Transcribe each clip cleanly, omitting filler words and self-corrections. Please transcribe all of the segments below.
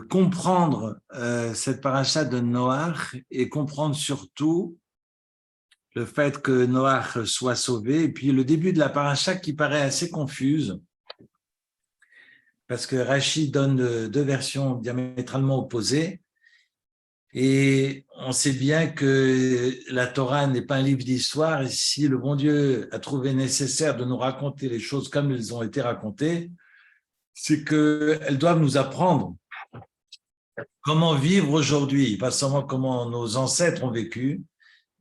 comprendre cette paracha de Noach et comprendre surtout le fait que Noach soit sauvé, et puis le début de la paracha qui paraît assez confuse, parce que Rashi donne deux versions diamétralement opposées, et on sait bien que la Torah n'est pas un livre d'histoire, et si le bon Dieu a trouvé nécessaire de nous raconter les choses comme elles ont été racontées, c'est qu'elles doivent nous apprendre comment vivre aujourd'hui, pas seulement comment nos ancêtres ont vécu,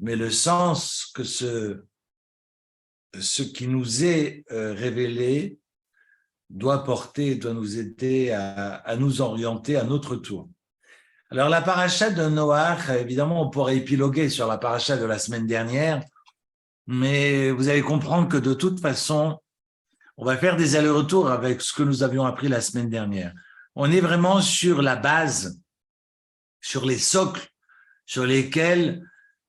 mais le sens que ce qui nous est révélé doit porter, doit nous aider à nous orienter à notre tour. Alors la paracha de Noach, évidemment, on pourrait épiloguer sur la paracha de la semaine dernière, mais vous allez comprendre que de toute façon, on va faire des allers-retours avec ce que nous avions appris la semaine dernière. On est vraiment sur la base, sur les socles sur lesquels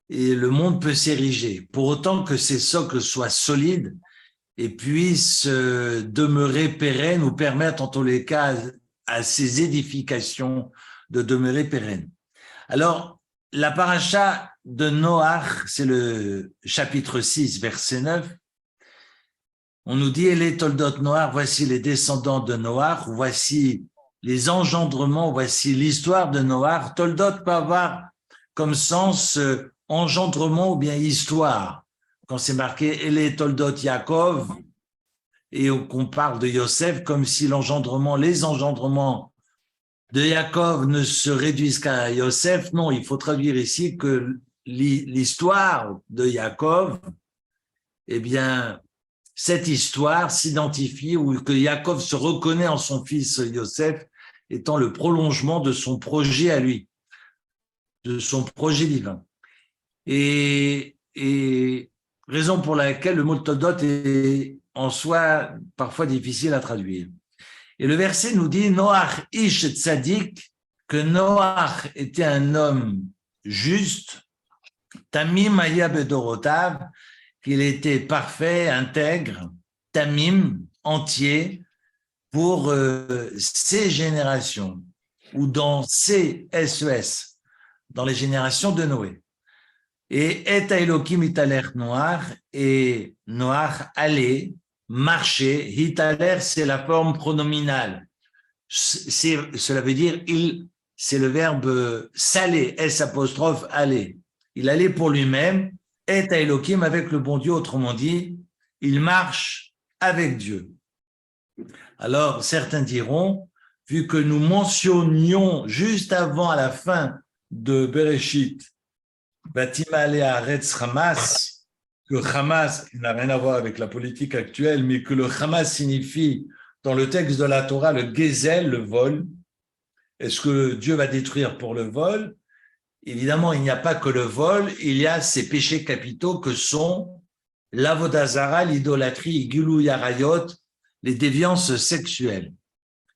le monde peut s'ériger, pour autant que ces socles soient solides et puissent demeurer pérennes ou permettre en tous les cas à ces édifications de demeurer pérennes. Alors, la paracha de Noach, c'est le chapitre 6, verset 9. On nous dit, les Toldot Noach, voici les descendants de Noach, voici les engendrements, voici l'histoire de Noach. Toldot peut avoir comme sens engendrement ou bien histoire. Quand c'est marqué les Toldot Yaakov, et qu'on parle de Yosef comme si les engendrements de Yaakov ne se réduisent qu'à Yosef. Non, il faut traduire ici que l'histoire de Yaakov, eh bien, cette histoire s'identifie ou que Yaakov se reconnaît en son fils Yosef étant le prolongement de son projet à lui, de son projet divin. Et raison pour laquelle le mot Toldot est en soi parfois difficile à traduire. Et le verset nous dit Noach ish tzadik, que Noach était un homme juste, tamim haya bedorotav, qu'il était parfait, intègre, tamim, entier, pour ses générations, ou dans ses SES, dans les générations de Noé. Et et Elokim italer Noach, et Noach allait, marcher. Hitaler, c'est la forme pronominale. Cela veut dire c'est le verbe s'aller, S apostrophe aller. Il allait pour lui-même, et Elokim avec le bon Dieu, autrement dit, il marche avec Dieu. Alors, certains diront, vu que nous mentionnions juste avant, à la fin de Bereshit, Batimale Haaretz Hamas, que Hamas n'a rien à voir avec la politique actuelle, mais que le Hamas signifie, dans le texte de la Torah, le Gezel, le vol. Est-ce que Dieu va détruire pour le vol? Évidemment, il n'y a pas que le vol, il y a ces péchés capitaux que sont l'Avodah Zara, l'idolâtrie, Gilou Yarayot, les déviances sexuelles.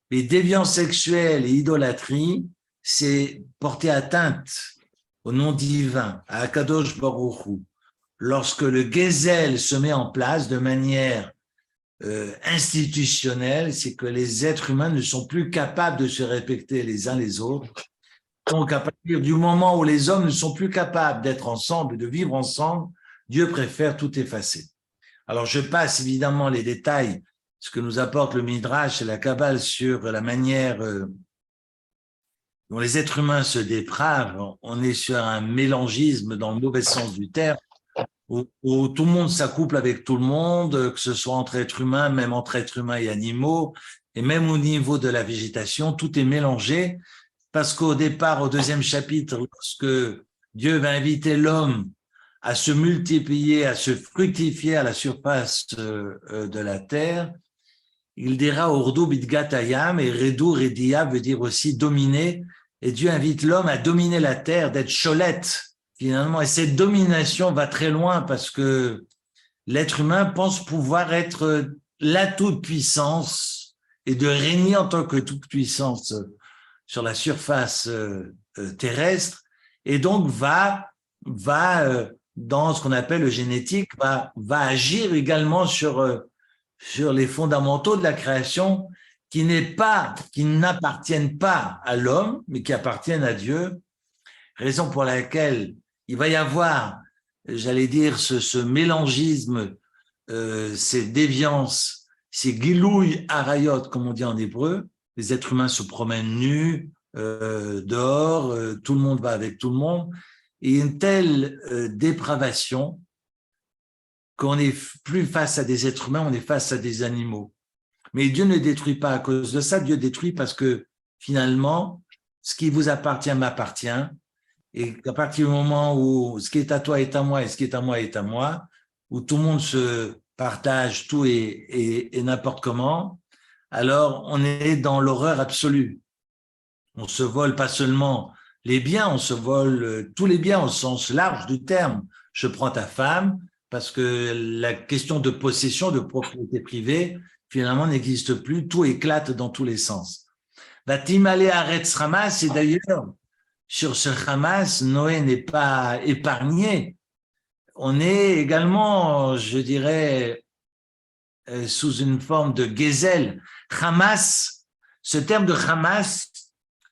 Les déviances sexuelles et idolâtrie, c'est porter atteinte au nom divin, à Akadosh Baruch Hu. Lorsque le Gezel se met en place de manière institutionnelle, c'est que les êtres humains ne sont plus capables de se respecter les uns les autres. Donc, à partir du moment où les hommes ne sont plus capables d'être ensemble et de vivre ensemble, Dieu préfère tout effacer. Alors, je passe évidemment les détails, ce que nous apporte le Midrash et la Kabbale sur la manière dont les êtres humains se dépravent. On est sur un mélangisme dans le mauvais sens du terme, où tout le monde s'accouple avec tout le monde, que ce soit entre êtres humains, même entre êtres humains et animaux, et même au niveau de la végétation, tout est mélangé, parce qu'au départ, au deuxième chapitre, lorsque Dieu va inviter l'homme à se multiplier, à se fructifier à la surface de la terre, il dira Urdu bidgatayam, et Redu Redia veut dire aussi dominer, et Dieu invite l'homme à dominer la terre, d'être cholette, finalement, et cette domination va très loin parce que l'être humain pense pouvoir être la toute-puissance et de régner en tant que toute-puissance sur la surface terrestre, et donc va dans ce qu'on appelle le génétique, va agir également sur les fondamentaux de la création qui n'appartiennent pas à l'homme, mais qui appartiennent à Dieu, raison pour laquelle il va y avoir, j'allais dire, ce mélangisme, ces déviances, ces gilouilles arayot, comme on dit en hébreu. Les êtres humains se promènent nus dehors, tout le monde va avec tout le monde, et une telle dépravation qu'on n'est plus face à des êtres humains, on est face à des animaux. Mais Dieu ne détruit pas à cause de ça, Dieu détruit parce que finalement, ce qui vous appartient m'appartient, et qu'à partir du moment où ce qui est à toi est à moi et ce qui est à moi est à moi, où tout le monde se partage tout et n'importe comment, alors on est dans l'horreur absolue. On se vole pas seulement les biens, on se vole tous les biens au sens large du terme. Je prends ta femme parce que la question de possession, de propriété privée, finalement n'existe plus, tout éclate dans tous les sens. Vatimale Aretz Hamas, et d'ailleurs, sur ce Hamas, Noé n'est pas épargné. On est également, je dirais, sous une forme de Gezel. Hamas, ce terme de Hamas,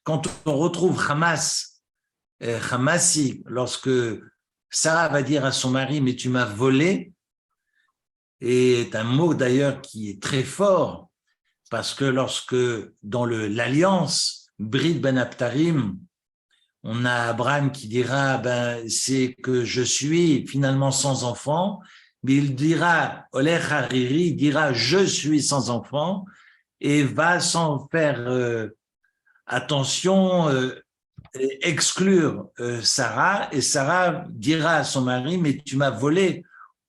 quand on retrouve Hamas, Hamasi, lorsque Sarah va dire à son mari, mais tu m'as volé, est un mot d'ailleurs qui est très fort, parce que lorsque dans l'alliance, Brit Ben Abtarim, on a Abraham qui dira, ben, c'est que je suis finalement sans enfant, mais il dira, Olech Hariri, il dira, je suis sans enfant, et va sans faire attention, exclure Sarah, et Sarah dira à son mari, mais tu m'as volé.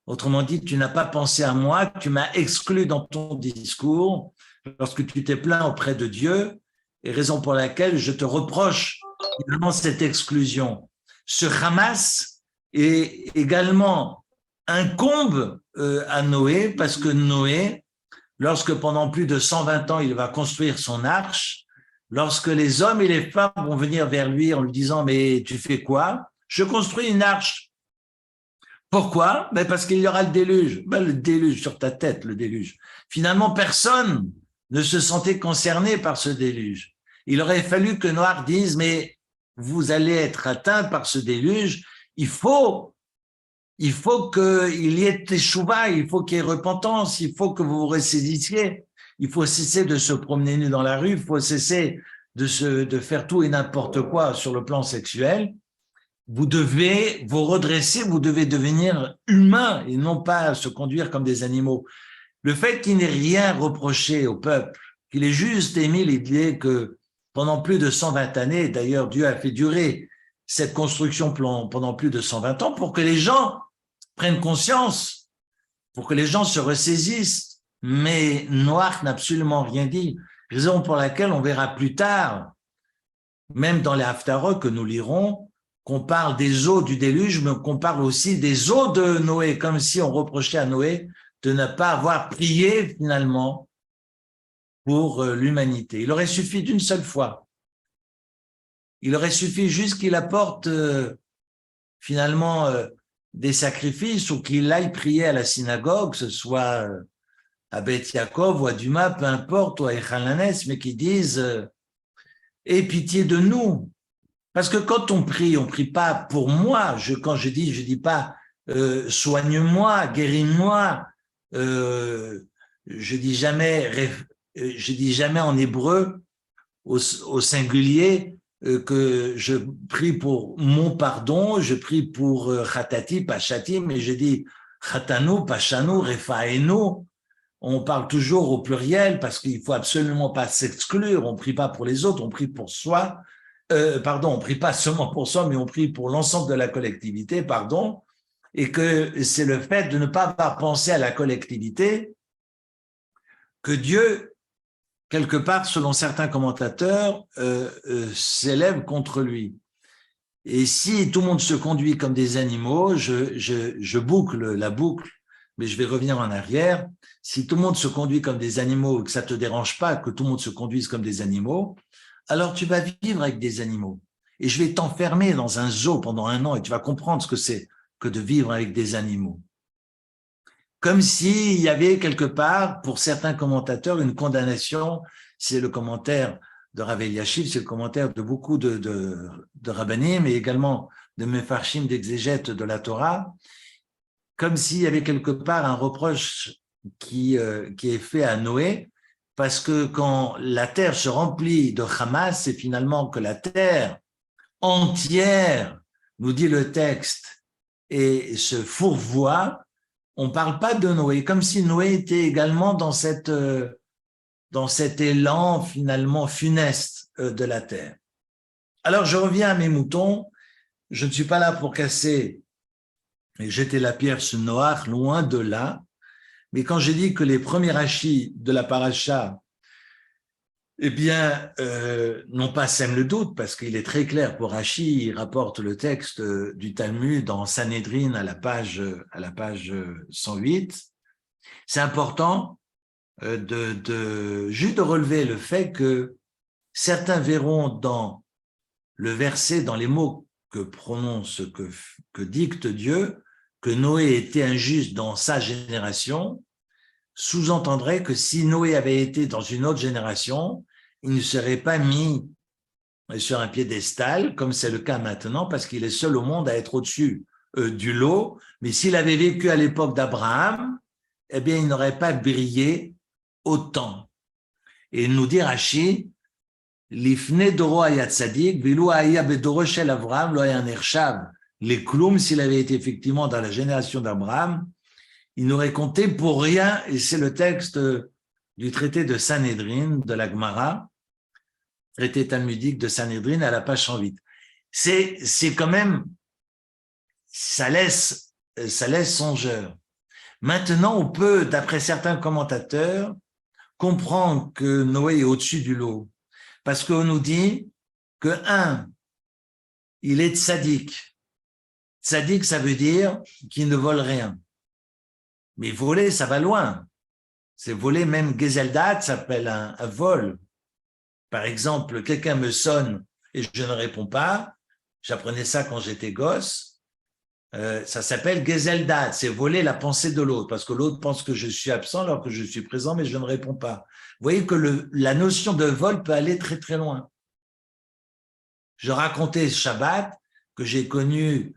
Autrement dit, tu n'as pas pensé à moi, tu m'as exclu dans ton discours lorsque tu t'es plaint auprès de Dieu, et raison pour laquelle je te reproche finalement cette exclusion. Ce Hamas est également incombe à Noé, parce que Noé, lorsque pendant plus de 120 ans, il va construire son arche, lorsque les hommes et les femmes vont venir vers lui en lui disant « Mais tu fais quoi ?»« Je construis une arche. » Pourquoi? Ben parce qu'il y aura le déluge. Ben le déluge sur ta tête, le déluge. Finalement, personne ne se sentait concerné par ce déluge. Il aurait fallu que Noach dise, mais vous allez être atteint par ce déluge, il faut qu'il y ait teshuva, il faut qu'il y ait repentance, il faut que vous vous ressaisissiez, il faut cesser de se promener nu dans la rue, il faut cesser de faire tout et n'importe quoi sur le plan sexuel. Vous devez vous redresser, vous devez devenir humain et non pas se conduire comme des animaux. Le fait qu'il n'ait rien reproché au peuple, qu'il ait juste émis l'idée que pendant plus de 120 années, d'ailleurs Dieu a fait durer cette construction pendant plus de 120 ans pour que les gens prennent conscience, pour que les gens se ressaisissent. Mais Noach n'a absolument rien dit, raison pour laquelle on verra plus tard, même dans les Haftarot que nous lirons, qu'on parle des eaux du déluge, mais qu'on parle aussi des eaux de Noé, comme si on reprochait à Noé de ne pas avoir prié finalement pour l'humanité. Il aurait suffi d'une seule fois. Il aurait suffi juste qu'il apporte finalement des sacrifices ou qu'il aille prier à la synagogue, que ce soit à Beth Yaakov ou à Duma, peu importe, ou à Echalanes, mais qui disent aie pitié de nous. Parce que quand on prie pas pour moi. Quand je dis pas soigne-moi, guéris-moi. Je dis jamais en hébreu au singulier que je prie pour mon pardon, je prie pour chatati, pachati, mais je dis chatanu, pachanu, refaenu. On parle toujours au pluriel parce qu'il faut absolument pas s'exclure. On prie pas pour les autres, on prie pour soi. On prie pas seulement pour soi, mais on prie pour l'ensemble de la collectivité, et que c'est le fait de ne pas avoir pensé à la collectivité que Dieu, quelque part, selon certains commentateurs, s'élève contre lui. Et si tout le monde se conduit comme des animaux, je boucle la boucle, mais je vais revenir en arrière. Si tout le monde se conduit comme des animaux et que ça te dérange pas que tout le monde se conduise comme des animaux, alors tu vas vivre avec des animaux. Et je vais t'enfermer dans un zoo pendant 1 an et tu vas comprendre ce que c'est que de vivre avec des animaux. Comme s'il y avait quelque part, pour certains commentateurs, une condamnation c'est le commentaire de Rav Eliashiv, c'est le commentaire de beaucoup de rabbanim, mais également de mefarshim, d'exégètes de la Torah, comme s'il y avait quelque part un reproche qui est fait à Noé, parce que quand la terre se remplit de Hamas, c'est finalement que la terre entière, nous dit le texte, et se fourvoie. On ne parle pas de Noé, comme si Noé était également dans cet élan finalement funeste de la terre. Alors je reviens à mes moutons, je ne suis pas là pour casser et jeter la pierre sur Noach, loin de là, mais quand j'ai dit que les premiers rachis de la paracha, eh bien, non pas sème le doute, parce qu'il est très clair pour Rashi, il rapporte le texte du Talmud dans Sanhedrin à la page 108. C'est important juste de relever le fait que certains verront dans le verset, dans les mots que prononce, que dicte Dieu, que Noé était injuste dans sa génération, sous-entendrait que si Noé avait été dans une autre génération, il ne serait pas mis sur un piédestal, comme c'est le cas maintenant, parce qu'il est seul au monde à être au-dessus du lot. Mais s'il avait vécu à l'époque d'Abraham, eh bien, il n'aurait pas brillé autant. Et il nous dit Rashi, l'ifne doro haya tzadik, vilu haya bedoro shel Abraham, lo haya nershav. Les kloum, s'il avait été effectivement dans la génération d'Abraham, il n'aurait compté pour rien, et c'est le texte du traité de Sanhedrin, de la Gemara, traité talmudique de Sanhedrin à la page 108. C'est quand même, ça laisse songeur. Maintenant, on peut, d'après certains commentateurs, comprendre que Noé est au-dessus du lot, parce qu'on nous dit que, il est tzaddik. Tzaddik, ça veut dire qu'il ne vole rien. Mais voler, ça va loin. C'est voler, même Gezeldat s'appelle un vol. Par exemple, quelqu'un me sonne et je ne réponds pas. J'apprenais ça quand j'étais gosse. Ça s'appelle Gezeldat, c'est voler la pensée de l'autre, parce que l'autre pense que je suis absent alors que je suis présent, mais je ne réponds pas. Vous voyez que la notion de vol peut aller très très loin. Je racontais Shabbat que j'ai connu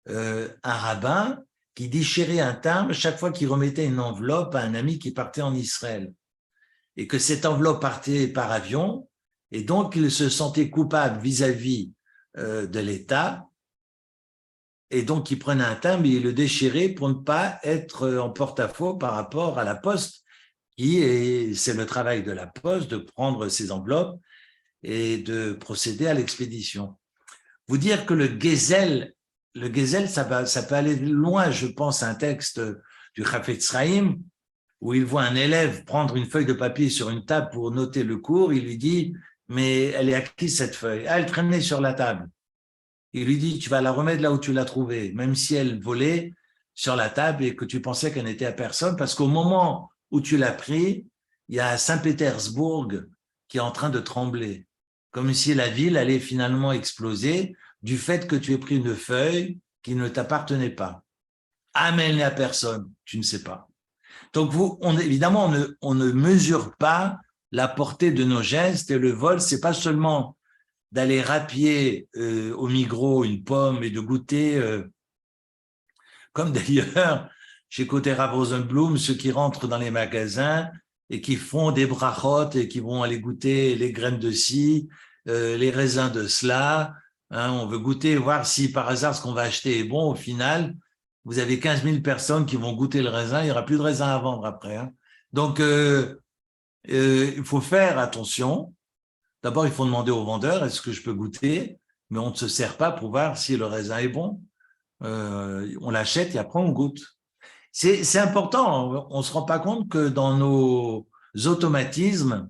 un rabbin qui déchirait un timbre chaque fois qu'il remettait une enveloppe à un ami qui partait en Israël. Et que cette enveloppe partait par avion, et donc il se sentait coupable vis-à-vis de l'État, et donc il prenait un timbre et il le déchirait pour ne pas être en porte-à-faux par rapport à la poste, c'est le travail de la poste de prendre ces enveloppes et de procéder à l'expédition. Vous dire que le gezel, ça peut aller loin. Je pense à un texte du Chafetz Chaim où il voit un élève prendre une feuille de papier sur une table pour noter le cours. Il lui dit, mais elle est à qui cette feuille? Elle traînait sur la table. Il lui dit, tu vas la remettre là où tu l'as trouvée, même si elle volait sur la table et que tu pensais qu'elle n'était à personne, parce qu'au moment où tu l'as pris, il y a Saint-Pétersbourg qui est en train de trembler, comme si la ville allait finalement exploser du fait que tu aies pris une feuille qui ne t'appartenait pas. Ah, mais elle n'est à personne, tu ne sais pas. Donc, évidemment, on ne mesure pas la portée de nos gestes, et le vol, c'est pas seulement d'aller râpier au Migros une pomme et de goûter, comme d'ailleurs chez Côté Rav Rosenblum, ceux qui rentrent dans les magasins et qui font des brachot et qui vont aller goûter les graines de ci, les raisins de cela. Hein, on veut goûter, voir si par hasard ce qu'on va acheter est bon. Au final, vous avez 15 000 personnes qui vont goûter le raisin, il n'y aura plus de raisin à vendre après. Hein. Donc, il faut faire attention. D'abord, il faut demander au vendeur, est-ce que je peux goûter? Mais on ne se sert pas pour voir si le raisin est bon. On l'achète et après on goûte. C'est important, on ne se rend pas compte que dans nos automatismes,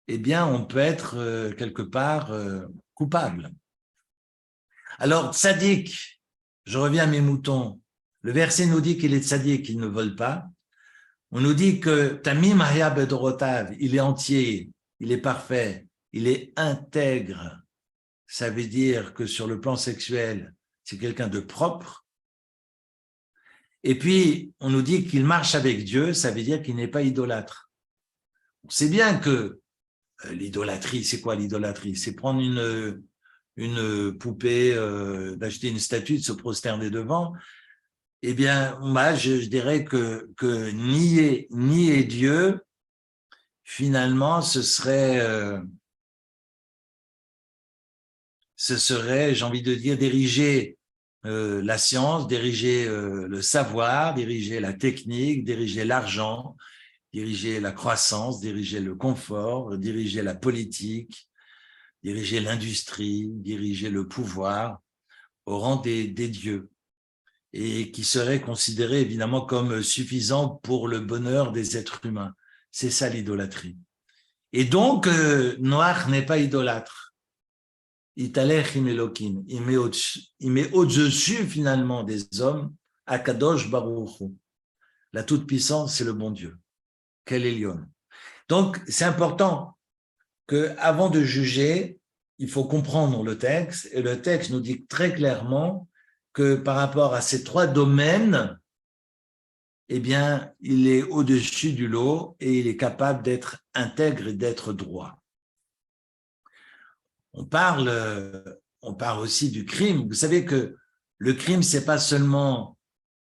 eh bien, on peut être quelque part coupable. Alors, tzaddik, je reviens à mes moutons. Le verset nous dit qu'il est tzaddik, qu'il ne vole pas. On nous dit que Tamim Haya Bedorotav, il est entier, il est parfait, il est intègre. Ça veut dire que sur le plan sexuel, c'est quelqu'un de propre. Et puis, on nous dit qu'il marche avec Dieu, ça veut dire qu'il n'est pas idolâtre. On sait bien que l'idolâtrie, c'est quoi l'idolâtrie? C'est prendre une poupée, d'acheter une statue, de se prosterner devant. Eh bien, moi, je dirais que nier Dieu, finalement, ce serait, j'ai envie de dire, diriger la science, diriger le savoir, diriger la technique, diriger l'argent, diriger la croissance, diriger le confort, diriger la politique, diriger l'industrie, diriger le pouvoir au rang des dieux, et qui seraient considérés évidemment comme suffisants pour le bonheur des êtres humains. C'est ça l'idolâtrie. Et donc, Noach n'est pas idolâtre. Italech imelokim. Il met au-dessus finalement des hommes, Akadosh Baruch Hu. La toute-puissance, c'est le bon Dieu. Quel est l'homme? Donc, c'est important qu'avant de juger, il faut comprendre le texte, et le texte nous dit très clairement que par rapport à ces trois domaines, eh bien, il est au-dessus du lot et il est capable d'être intègre et d'être droit. On parle aussi du crime. Vous savez que le crime, c'est pas seulement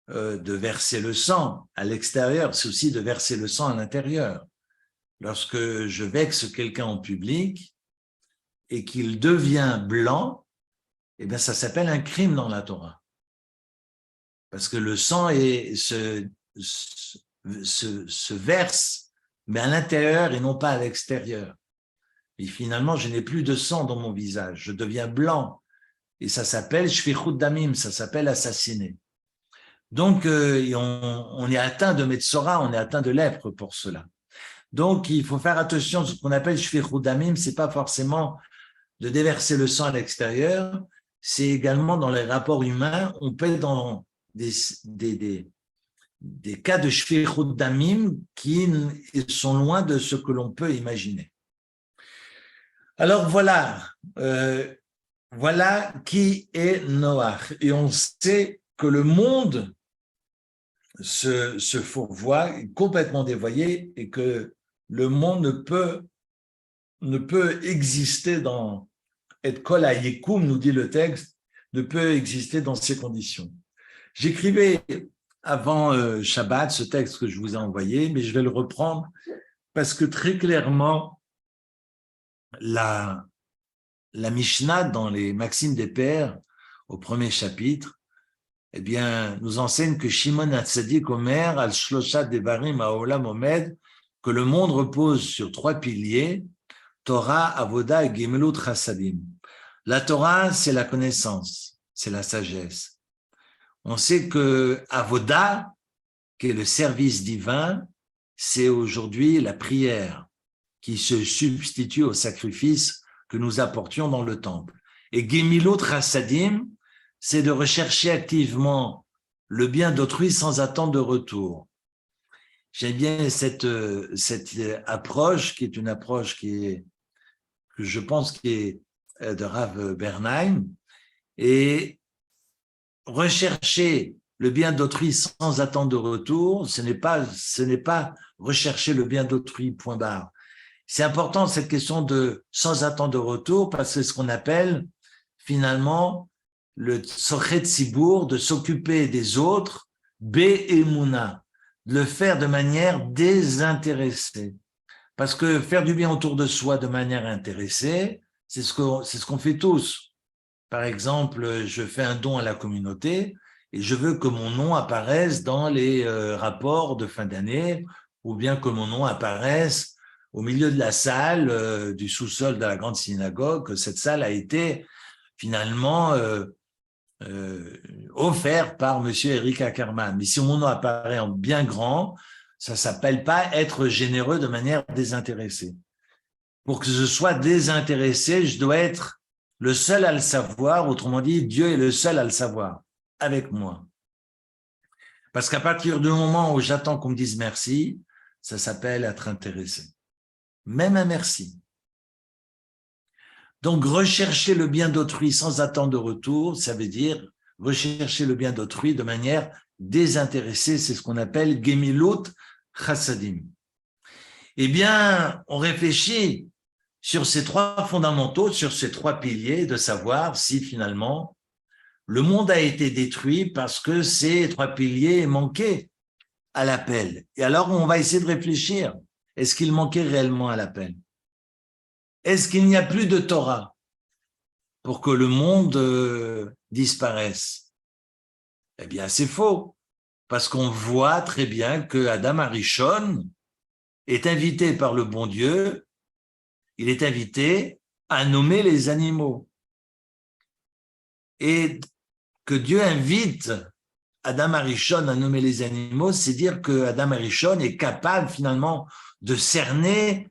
de verser le sang à l'extérieur, c'est aussi de verser le sang à l'intérieur. Lorsque je vexe quelqu'un en public et qu'il devient blanc, eh bien, ça s'appelle un crime dans la Torah. Parce que le sang se verse, mais à l'intérieur et non pas à l'extérieur. Et finalement, je n'ai plus de sang dans mon visage, je deviens blanc. Et ça s'appelle shfichut damim, ça s'appelle assassiner. Donc, on est atteint de Metzora, on est atteint de lèpre pour cela. Donc, il faut faire attention, ce qu'on appelle shfichut damim, c'est pas forcément de déverser le sang à l'extérieur, c'est également dans les rapports humains, on peut être dans des cas de shfichut damim qui sont loin de ce que l'on peut imaginer. Alors voilà qui est Noach. Et on sait que le monde se fourvoie, est complètement dévoyé, et que le monde ne peut exister dans et kol hayekum, nous dit le texte, ne peut exister dans ces conditions. J'écrivais avant Shabbat ce texte que je vous ai envoyé, mais je vais le reprendre parce que très clairement, la Mishnah dans les Maximes des Pères, au premier chapitre, eh bien, nous enseigne que Shimon HaTzadik Omer al Shlosha Devarim Haolam Omed, que le monde repose sur trois piliers, Torah, Avoda et Gemelut Chassadim. La Torah, c'est la connaissance, c'est la sagesse. On sait que Avoda, qui est le service divin, c'est aujourd'hui la prière qui se substitue au sacrifice que nous apportions dans le temple. Et Gemilut Chassadim, c'est de rechercher activement le bien d'autrui sans attendre de retour. J'aime bien cette approche, qui est une approche que je pense qui est de Rav Bernheim, et rechercher le bien d'autrui sans attendre de retour, ce n'est pas rechercher le bien d'autrui, point barre. C'est important cette question de sans attendre de retour, parce que c'est ce qu'on appelle finalement le sochet tzibour, de s'occuper des autres, be'emuna, de le faire de manière désintéressée. Parce que faire du bien autour de soi de manière intéressée, c'est ce qu'on fait tous. Par exemple, je fais un don à la communauté et je veux que mon nom apparaisse dans les rapports de fin d'année, ou bien que mon nom apparaisse au milieu de la salle, du sous-sol de la grande synagogue, que cette salle a été finalement offert par monsieur Eric Ackerman. Mais si mon nom apparaît en bien grand, ça ne s'appelle pas être généreux de manière désintéressée. Pour que je sois désintéressé, je dois être le seul à le savoir, autrement dit, Dieu est le seul à le savoir, avec moi. Parce qu'à partir du moment où j'attends qu'on me dise merci, ça s'appelle être intéressé. Même un merci. Donc, rechercher le bien d'autrui sans attendre de retour, ça veut dire rechercher le bien d'autrui de manière désintéressée, c'est ce qu'on appelle Gemilut Chassadim. Eh bien, on réfléchit sur ces trois fondamentaux, sur ces trois piliers, de savoir si finalement le monde a été détruit parce que ces trois piliers manquaient à l'appel. Et alors, on va essayer de réfléchir. Est-ce qu'il manquait réellement à l'appel? Est-ce qu'il n'y a plus de Torah pour que le monde disparaisse? Eh bien, c'est faux, parce qu'on voit très bien que Adam Arishon est invité par le bon Dieu, il est invité à nommer les animaux. Et que Dieu invite Adam Arishon à nommer les animaux, c'est dire que Adam Arishon est capable finalement de cerner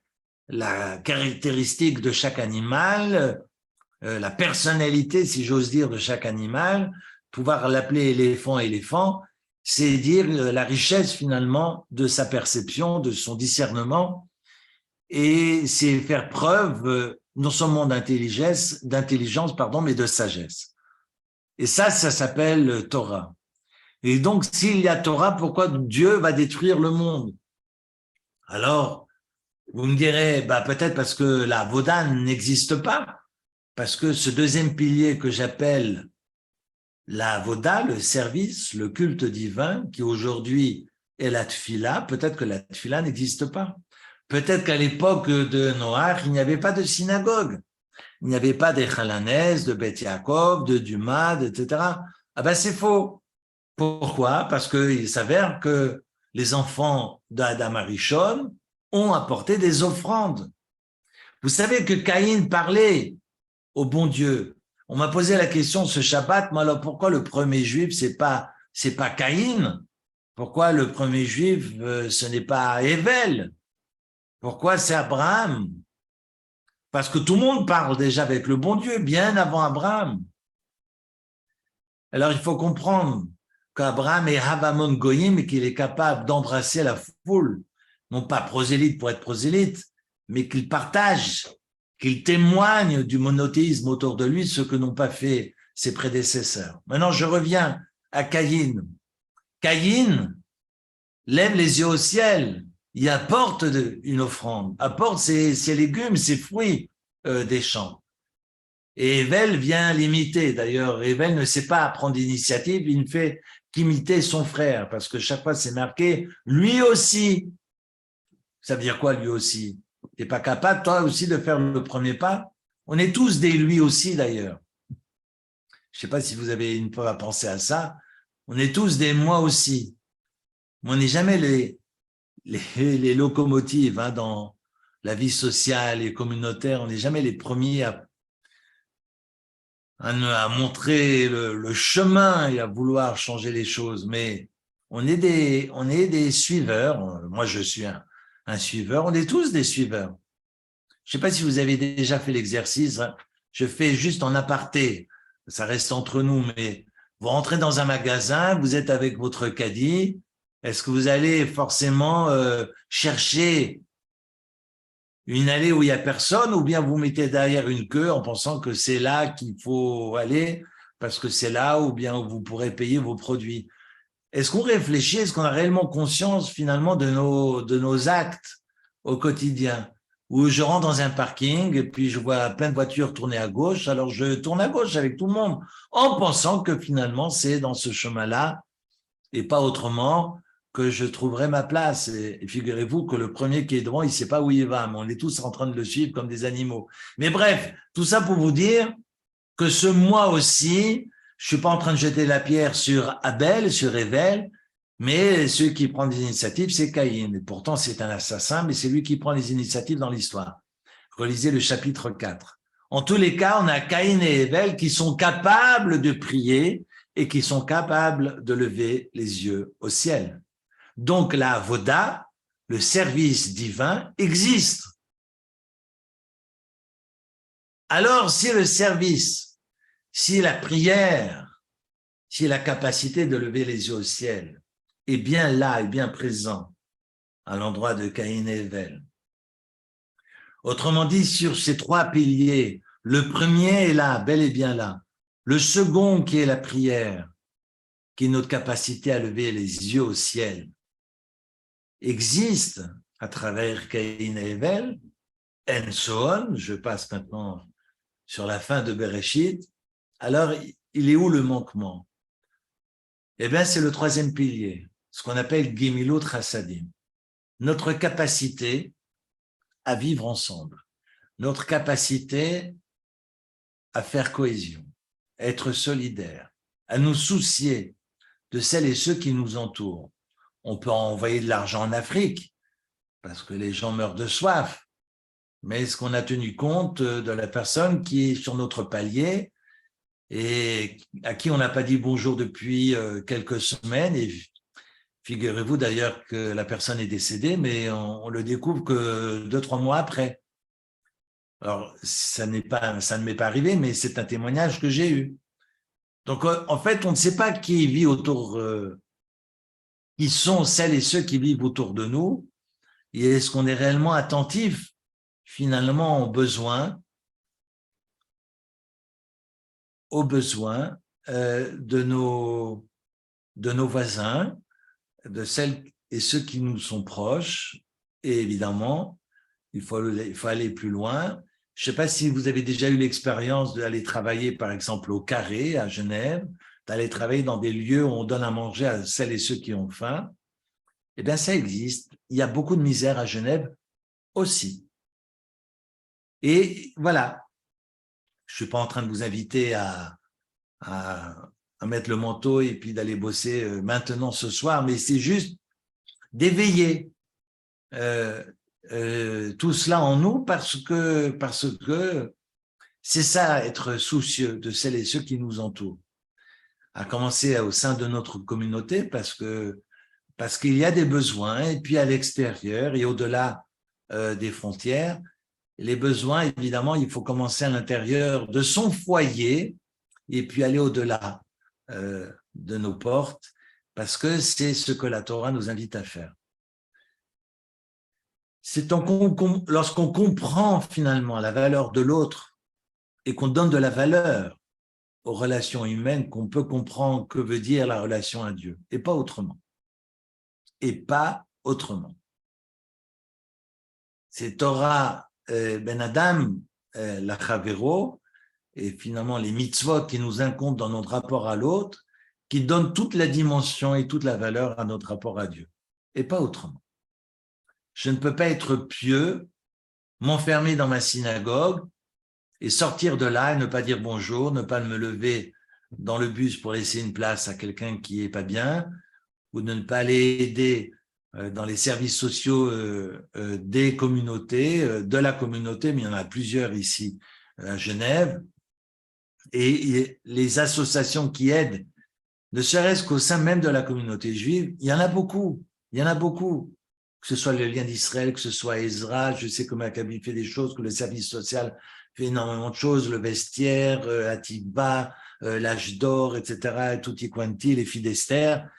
la caractéristique de chaque animal, la personnalité, si j'ose dire, de chaque animal. Pouvoir l'appeler éléphant, c'est dire la richesse finalement de sa perception, de son discernement, et c'est faire preuve non seulement d'intelligence, mais de sagesse. Et ça s'appelle Torah. Et donc, s'il y a Torah, pourquoi Dieu va détruire le monde? Alors, vous me direz, peut-être parce que la Avoda n'existe pas, parce que ce deuxième pilier que j'appelle la Avoda, le service, le culte divin, qui aujourd'hui est la Tfila, peut-être que la Tfila n'existe pas. Peut-être qu'à l'époque de Noach, il n'y avait pas de synagogue, il n'y avait pas des Chalanès, de Beth Yaakov, de Dumad, etc. Ah ben c'est faux. Pourquoi? Parce qu'il s'avère que les enfants d'Adam Arishon ont apporté des offrandes. Vous savez que Caïn parlait au bon Dieu. On m'a posé la question ce Shabbat, mais alors pourquoi le premier juif, c'est pas Caïn? Pourquoi le premier juif, ce n'est pas Ével? Pourquoi c'est Abraham? Parce que tout le monde parle déjà avec le bon Dieu, bien avant Abraham. Alors il faut comprendre qu'Abraham est Havamon Goyim et qu'il est capable d'embrasser la foule, non pas prosélyte pour être prosélyte, mais qu'il partage, qu'il témoigne du monothéisme autour de lui, ce que n'ont pas fait ses prédécesseurs. Maintenant, je reviens à Caïn. Caïn lève les yeux au ciel, il apporte une offrande, apporte ses légumes, ses fruits des champs. Et Evel vient l'imiter. D'ailleurs, Evel ne sait pas prendre d'initiative, il ne fait qu'imiter son frère, parce que chaque fois c'est marqué, lui aussi. Ça veut dire quoi, lui aussi? Tu n'es pas capable, toi aussi, de faire le premier pas? On est tous des lui aussi, d'ailleurs. Je ne sais pas si vous avez une fois pensé à ça. On est tous des moi aussi. Mais on n'est jamais les locomotives dans la vie sociale et communautaire. On n'est jamais les premiers à montrer le chemin et à vouloir changer les choses, mais on est des suiveurs. Moi, je suis un suiveur. On est tous des suiveurs. Je ne sais pas si vous avez déjà fait l'exercice. Je fais juste en aparté. Ça reste entre nous, mais vous rentrez dans un magasin, vous êtes avec votre caddie. Est-ce que vous allez forcément chercher une allée où il n'y a personne, ou bien vous mettez derrière une queue en pensant que c'est là qu'il faut aller parce que c'est là où bien vous pourrez payer vos produits. Est-ce qu'on réfléchit, est-ce qu'on a réellement conscience finalement de nos actes au quotidien? Où je rentre dans un parking et puis je vois plein de voitures tourner à gauche, alors je tourne à gauche avec tout le monde en pensant que finalement c'est dans ce chemin-là et pas autrement que je trouverai ma place. Et figurez-vous que le premier qui est devant, il ne sait pas où il va, mais on est tous en train de le suivre comme des animaux. Mais bref, tout ça pour vous dire que ce moi aussi, je ne suis pas en train de jeter la pierre sur Abel, sur Ével, mais celui qui prend des initiatives, c'est Caïn. Et pourtant, c'est un assassin, mais c'est lui qui prend les initiatives dans l'histoire. Relisez le chapitre 4. En tous les cas, on a Caïn et Ével qui sont capables de prier et qui sont capables de lever les yeux au ciel. Donc la avoda, le service divin, existe. Alors si le service, si la prière, si la capacité de lever les yeux au ciel est bien là et bien présent à l'endroit de Caïn et Ével, autrement dit, sur ces trois piliers, le premier est là, bel et bien là. Le second, qui est la prière, qui est notre capacité à lever les yeux au ciel, existe à travers Caïn et Ével. and so on, je passe maintenant sur la fin de Bereshit, alors il est où le manquement? Eh bien, c'est le troisième pilier, ce qu'on appelle Gimilot Chassadim. Notre capacité à vivre ensemble, notre capacité à faire cohésion, à être solidaire, à nous soucier de celles et ceux qui nous entourent. On peut envoyer de l'argent en Afrique parce que les gens meurent de soif, mais est-ce qu'on a tenu compte de la personne qui est sur notre palier et à qui on n'a pas dit bonjour depuis quelques semaines? Et figurez-vous d'ailleurs que la personne est décédée, mais on le découvre que 2-3 mois après. Alors, ça ne m'est pas arrivé, mais c'est un témoignage que j'ai eu. Donc, en fait, on ne sait pas qui vit autour, qui sont celles et ceux qui vivent autour de nous, et est-ce qu'on est réellement attentif, finalement, aux besoins de nos voisins, de celles et ceux qui nous sont proches, et évidemment, il faut aller plus loin. Je ne sais pas si vous avez déjà eu l'expérience d'aller travailler, par exemple, au Carré, à Genève, d'aller travailler dans des lieux où on donne à manger à celles et ceux qui ont faim. Eh bien, ça existe. Il y a beaucoup de misère à Genève aussi. Et voilà, je ne suis pas en train de vous inviter à mettre le manteau et puis d'aller bosser maintenant ce soir, mais c'est juste d'éveiller tout cela en nous parce que c'est ça, être soucieux de celles et ceux qui nous entourent. À commencer au sein de notre communauté parce qu'il y a des besoins et puis à l'extérieur et au-delà des frontières. Les besoins, évidemment, il faut commencer à l'intérieur de son foyer et puis aller au-delà de nos portes parce que c'est ce que la Torah nous invite à faire. C'est lorsqu'on comprend finalement la valeur de l'autre et qu'on donne de la valeur aux relations humaines qu'on peut comprendre que veut dire la relation à Dieu, et pas autrement. Et pas autrement. C'est Torah Ben Adam, la Chavero, et finalement les mitzvot qui nous incombent dans notre rapport à l'autre, qui donnent toute la dimension et toute la valeur à notre rapport à Dieu, et pas autrement. Je ne peux pas être pieux, m'enfermer dans ma synagogue et sortir de là et ne pas dire bonjour, ne pas me lever dans le bus pour laisser une place à quelqu'un qui n'est pas bien, ou de ne pas aller aider dans les services sociaux des communautés, de la communauté, mais il y en a plusieurs ici à Genève, et les associations qui aident, ne serait-ce qu'au sein même de la communauté juive, il y en a beaucoup, que ce soit le lien d'Israël, que ce soit Ezra, je sais que Maccabi fait des choses, que le service social fait énormément de choses, le vestiaire, Atiba, l'âge d'or, etc., tutti quanti, les filles d'Esther,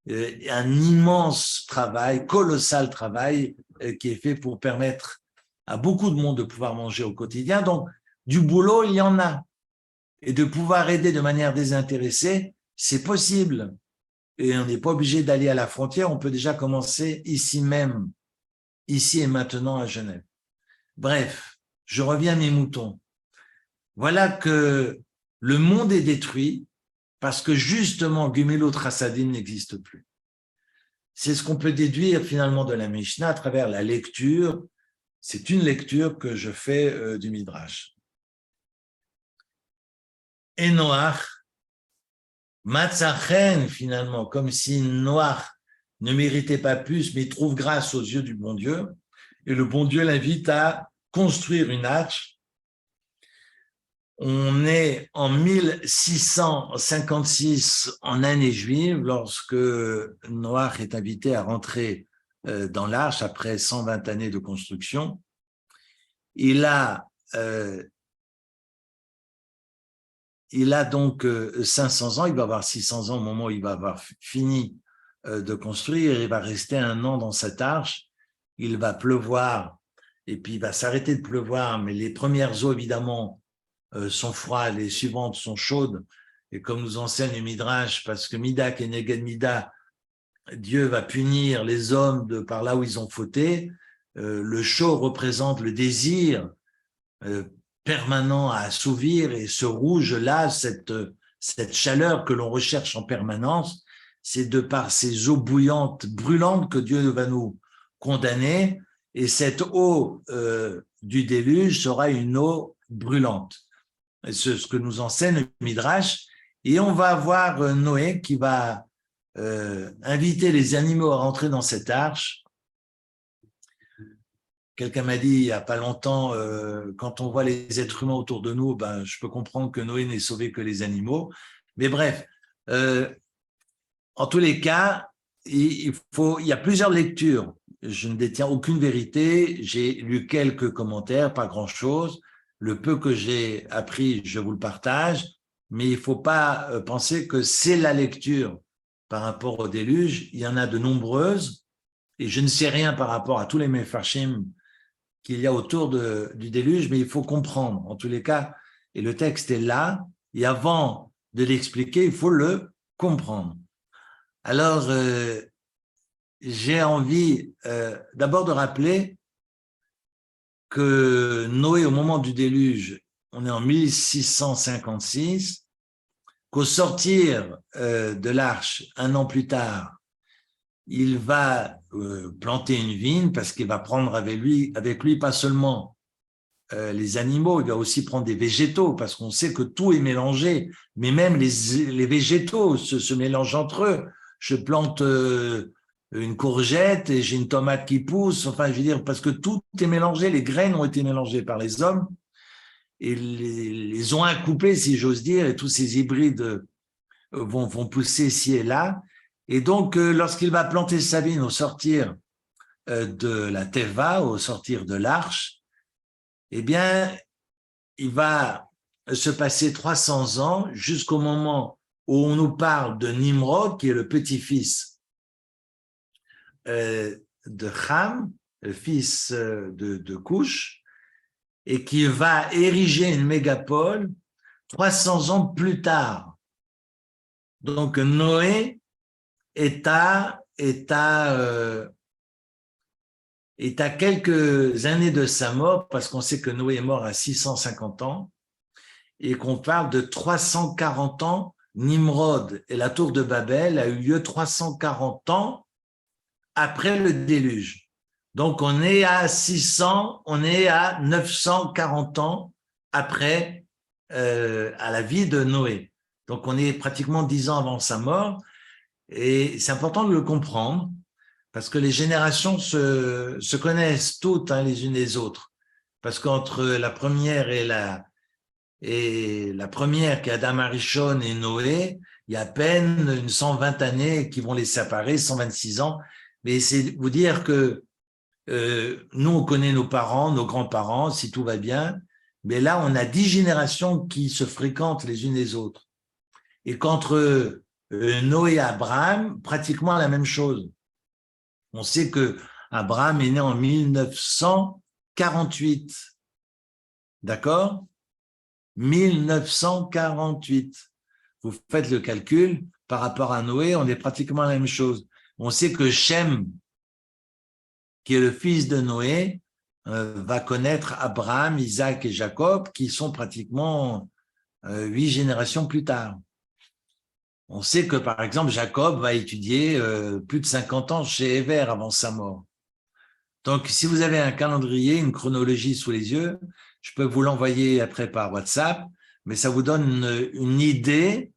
un immense travail, colossal travail qui est fait pour permettre à beaucoup de monde de pouvoir manger au quotidien. Donc, du boulot, il y en a. Et de pouvoir aider de manière désintéressée, c'est possible. Et on n'est pas obligé d'aller à la frontière, on peut déjà commencer ici même, ici et maintenant à Genève. Bref, je reviens à mes moutons. Voilà que le monde est détruit parce que justement, Gumelo Trassadin n'existe plus. C'est ce qu'on peut déduire finalement de la Mishnah à travers la lecture. C'est une lecture que je fais du Midrash. Et Noach, Matzachen finalement, comme si Noach ne méritait pas plus, mais trouve grâce aux yeux du bon Dieu. Et le bon Dieu l'invite à construire une arche. On est en 1656 en année juive lorsque Noach est invité à rentrer dans l'arche après 120 années de construction. Il a donc 500 ans, il va avoir 600 ans au moment où il va avoir fini de construire, il va rester 1 an dans cette arche, il va pleuvoir et puis il va s'arrêter de pleuvoir, mais les premières eaux évidemment sont froides, les suivantes sont chaudes, et comme nous enseigne le Midrash, parce que Mida Keneged Mida, Dieu va punir les hommes par là où ils ont fauté, le chaud représente le désir permanent à assouvir, et ce rouge-là, cette chaleur que l'on recherche en permanence, c'est de par ces eaux bouillantes, brûlantes que Dieu va nous condamner, et cette eau du déluge sera une eau brûlante. C'est ce que nous enseigne le Midrash, et on va avoir Noé qui va inviter les animaux à rentrer dans cette arche. Quelqu'un m'a dit il n'y a pas longtemps, quand on voit les êtres humains autour de nous, ben, je peux comprendre que Noé n'ait sauvé que les animaux. Mais bref, en tous les cas, il y a plusieurs lectures. Je ne détiens aucune vérité. J'ai lu quelques commentaires, pas grand-chose. Le peu que j'ai appris, je vous le partage. Mais il ne faut pas penser que c'est la lecture par rapport au déluge. Il y en a de nombreuses. Et je ne sais rien par rapport à tous les mefarshim qu'il y a autour du déluge, mais il faut comprendre, en tous les cas, et le texte est là, et avant de l'expliquer, il faut le comprendre. Alors, j'ai envie d'abord de rappeler que Noé, au moment du déluge, on est en 1656, qu'au sortir de l'arche, un an plus tard, il va planter une vigne parce qu'il va prendre avec lui pas seulement les animaux, il va aussi prendre des végétaux parce qu'on sait que tout est mélangé, mais même les végétaux se mélangent entre eux. Je plante une courgette et j'ai une tomate qui pousse, enfin je veux dire, parce que tout est mélangé, les graines ont été mélangées par les hommes et les ont accouplées, si j'ose dire, et tous ces hybrides vont pousser ci et là. Et donc, lorsqu'il va planter sa vigne au sortir de la Teva, au sortir de l'arche, eh bien, il va se passer 300 ans jusqu'au moment où on nous parle de Nimrod, qui est le petit-fils de Ham, le fils de Cush, et qui va ériger une mégapole 300 ans plus tard. Donc, Noé est à quelques années de sa mort, parce qu'on sait que Noé est mort à 650 ans, et qu'on parle de 340 ans. Nimrod et la tour de Babel a eu lieu 340 ans après le déluge. Donc, on est à 940 ans après à la vie de Noé. Donc, on est pratiquement 10 ans avant sa mort. Et c'est important de le comprendre parce que les générations se connaissent toutes les unes les autres. Parce qu'entre la première et la première qui est Adam Arishon et Noé, il y a à peine une 120 années qui vont les séparer, 126 ans. Mais c'est vous dire que nous, on connaît nos parents, nos grands-parents, si tout va bien. Mais là, on a 10 générations qui se fréquentent les unes les autres. Et qu'entre Noé et Abraham, pratiquement la même chose. On sait que Abraham est né en 1948. D'accord ? 1948. Vous faites le calcul, par rapport à Noé, on est pratiquement la même chose. On sait que Shem, qui est le fils de Noé, va connaître Abraham, Isaac et Jacob, qui sont pratiquement 8 générations plus tard. On sait que, par exemple, Jacob va étudier plus de 50 ans chez Ever avant sa mort. Donc, si vous avez un calendrier, une chronologie sous les yeux, je peux vous l'envoyer après par WhatsApp, mais ça vous donne une idée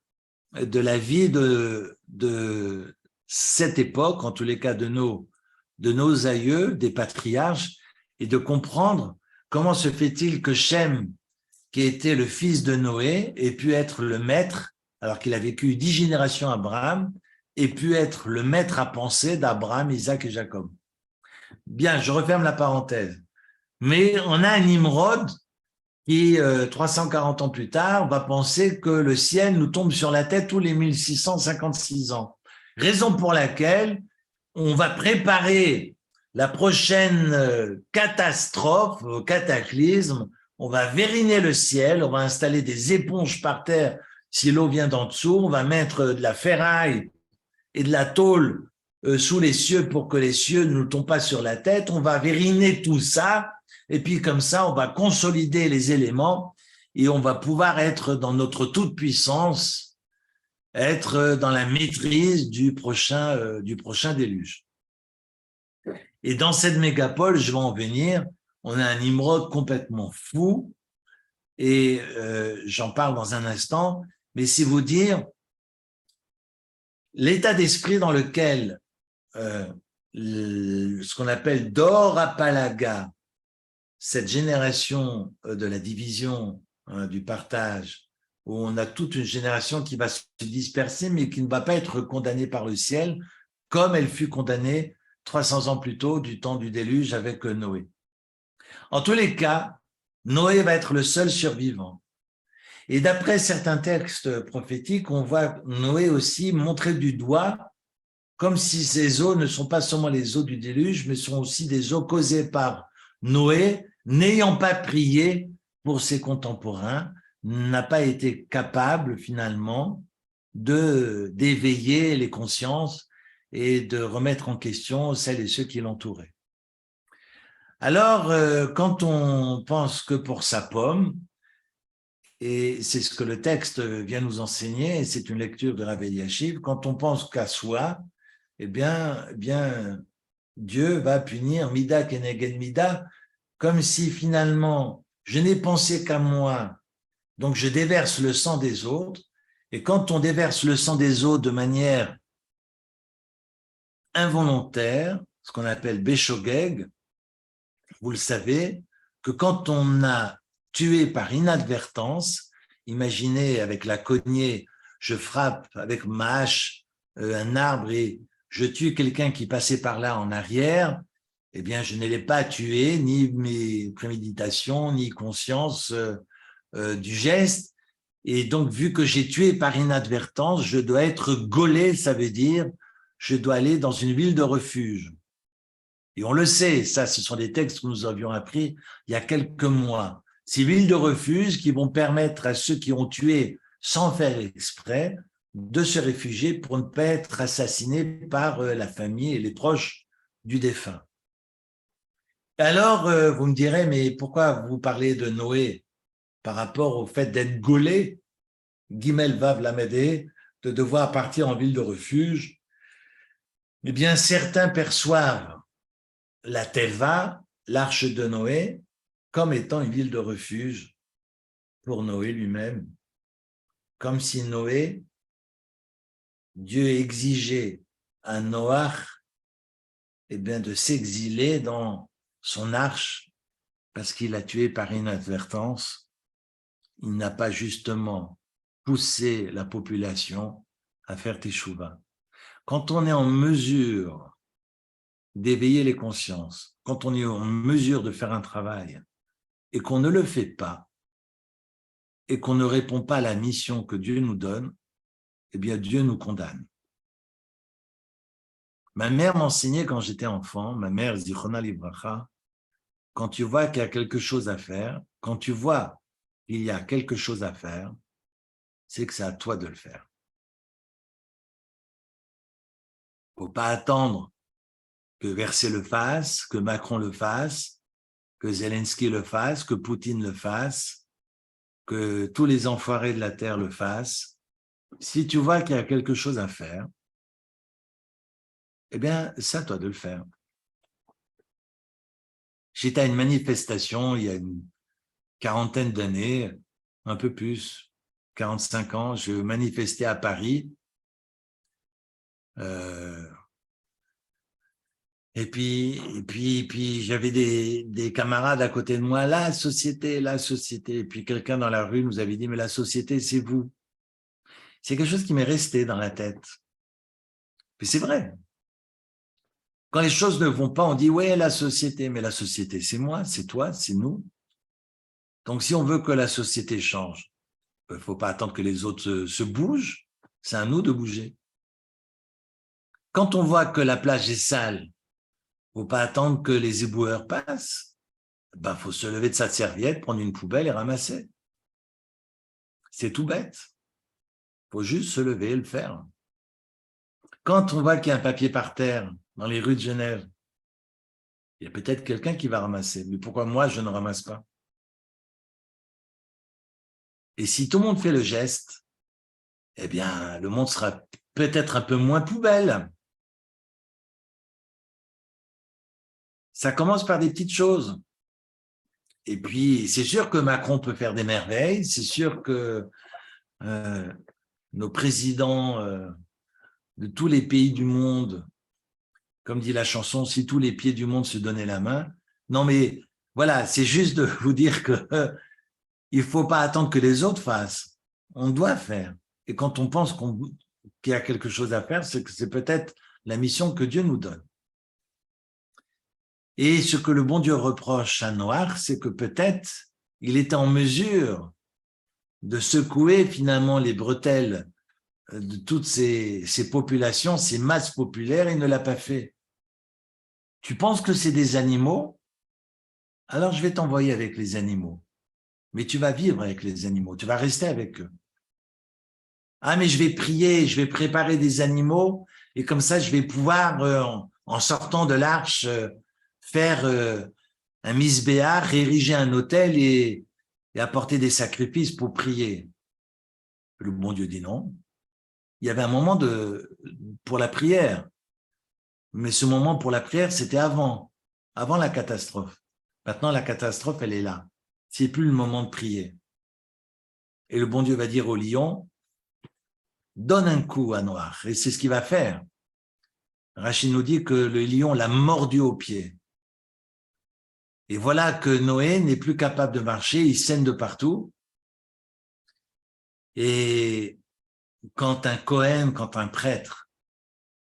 de la vie de cette époque, en tous les cas de nos aïeux, des patriarches, et de comprendre comment se fait-il que Shem, qui était le fils de Noé, ait pu être le maître, alors qu'il a vécu 10 générations Abraham, ait pu être le maître à penser d'Abraham, Isaac et Jacob. Bien, je referme la parenthèse. Mais on a un Nimrod qui, 340 ans plus tard, va penser que le ciel nous tombe sur la tête tous les 1656 ans. Raison pour laquelle on va préparer la prochaine catastrophe, cataclysme. On va vériner le ciel, on va installer des éponges par terre si l'eau vient d'en dessous, on va mettre de la ferraille et de la tôle sous les cieux pour que les cieux ne nous tombent pas sur la tête. On va vériner tout ça et puis comme ça, on va consolider les éléments et on va pouvoir être dans notre toute-puissance, être dans la maîtrise du prochain déluge. Et dans cette mégapole, je vais en venir, on a un Nimrod complètement fou, et j'en parle dans un instant, mais c'est vous dire l'état d'esprit dans lequel ce qu'on appelle Dor Apalaga, cette génération de la division, du partage, où on a toute une génération qui va se disperser, mais qui ne va pas être condamnée par le ciel, comme elle fut condamnée 300 ans plus tôt, du temps du déluge avec Noé. En tous les cas, Noé va être le seul survivant. Et d'après certains textes prophétiques, on voit Noé aussi montrer du doigt, comme si ces eaux ne sont pas seulement les eaux du déluge, mais sont aussi des eaux causées par Noé, n'ayant pas prié pour ses contemporains, n'a pas été capable finalement d'éveiller les consciences et de remettre en question celles et ceux qui l'entouraient. Alors, quand on pense que pour sa pomme, et c'est ce que le texte vient nous enseigner, et c'est une lecture de Rav Eliashiv, quand on pense qu'à soi, eh bien, Dieu va punir Mida keneged Mida, comme si finalement je n'ai pensé qu'à moi, donc je déverse le sang des autres, et quand on déverse le sang des autres de manière involontaire, ce qu'on appelle Beshogeg, vous le savez, que quand on a tué par inadvertance, imaginez avec la cognée, je frappe avec ma hache un arbre et je tue quelqu'un qui passait par là en arrière, eh bien, je ne l'ai pas tué, ni mes préméditations, ni conscience du geste. Et donc, vu que j'ai tué par inadvertance, je dois être gaulé, ça veut dire je dois aller dans une ville de refuge. Et on le sait, ça, ce sont des textes que nous avions appris il y a quelques mois. Ces villes de refuge qui vont permettre à ceux qui ont tué sans faire exprès de se réfugier pour ne pas être assassinés par la famille et les proches du défunt. Alors, vous me direz, mais pourquoi vous parlez de Noé par rapport au fait d'être gaulé, Gimel Vav Lamedé, de devoir partir en ville de refuge? Eh bien, certains perçoivent la Teva, l'arche de Noé, comme étant une ville de refuge pour Noé lui-même, comme si Noé, Dieu exigeait à Noach de s'exiler dans son arche parce qu'il a tué par inadvertance. Il n'a pas justement poussé la population à faire teshuva. Quand on est en mesure d'éveiller les consciences, quand on est en mesure de faire un travail et qu'on ne le fait pas et qu'on ne répond pas à la mission que Dieu nous donne, eh bien Dieu nous condamne. Ma mère m'enseignait quand j'étais enfant, ma mère Zichona Livracha, quand tu vois qu'il y a quelque chose à faire, quand tu vois qu'il y a quelque chose à faire, c'est que c'est à toi de le faire. Il ne faut pas attendre que Versé le fasse, que Macron le fasse, que Zelensky le fasse, que Poutine le fasse, que tous les enfoirés de la terre le fassent. Si tu vois qu'il y a quelque chose à faire, eh bien, c'est à toi de le faire. J'étais à une manifestation il y a une quarantaine d'années, un peu plus, 45 ans, je manifestais à Paris. Et puis j'avais des camarades à côté de moi, la société. Et puis quelqu'un dans la rue nous avait dit, mais la société, c'est vous. C'est quelque chose qui m'est resté dans la tête. Mais c'est vrai. Quand les choses ne vont pas, on dit, ouais, la société. Mais la société, c'est moi, c'est toi, c'est nous. Donc, si on veut que la société change, il ne faut pas attendre que les autres se bougent. C'est à nous de bouger. Quand on voit que la plage est sale, il ne faut pas attendre que les éboueurs passent. Ben, faut se lever de sa serviette, prendre une poubelle et ramasser. C'est tout bête. Il faut juste se lever et le faire. Quand on voit qu'il y a un papier par terre dans les rues de Genève, il y a peut-être quelqu'un qui va ramasser. Mais pourquoi moi, je ne ramasse pas? Et si tout le monde fait le geste, eh bien, le monde sera peut-être un peu moins poubelle. Ça commence par des petites choses. Et puis, c'est sûr que Macron peut faire des merveilles. C'est sûr que nos présidents de tous les pays du monde, comme dit la chanson, si tous les pieds du monde se donnaient la main. Non, mais voilà, c'est juste de vous dire que il faut pas attendre que les autres fassent. On doit faire. Et quand on pense qu'il y a quelque chose à faire, c'est que c'est peut-être la mission que Dieu nous donne. Et ce que le bon Dieu reproche à Noach, c'est que peut-être il était en mesure de secouer finalement les bretelles de toutes ces populations, ces masses populaires, il ne l'a pas fait. Tu penses que c'est des animaux? Alors je vais t'envoyer avec les animaux. Mais tu vas vivre avec les animaux, tu vas rester avec eux. Ah, mais je vais prier, je vais préparer des animaux et comme ça, je vais pouvoir, en sortant de l'arche, faire un misbéar, ériger un autel et apporter des sacrifices pour prier. Le bon Dieu dit non. Il y avait un moment pour la prière, mais ce moment pour la prière, c'était avant la catastrophe. Maintenant, la catastrophe, elle est là. C'est plus le moment de prier. Et le bon Dieu va dire au lion, donne un coup à Noach. Et c'est ce qu'il va faire. Rachid nous dit que le lion l'a mordu au pied. Et voilà que Noé n'est plus capable de marcher, il saigne de partout. Et quand un Cohen, quand un prêtre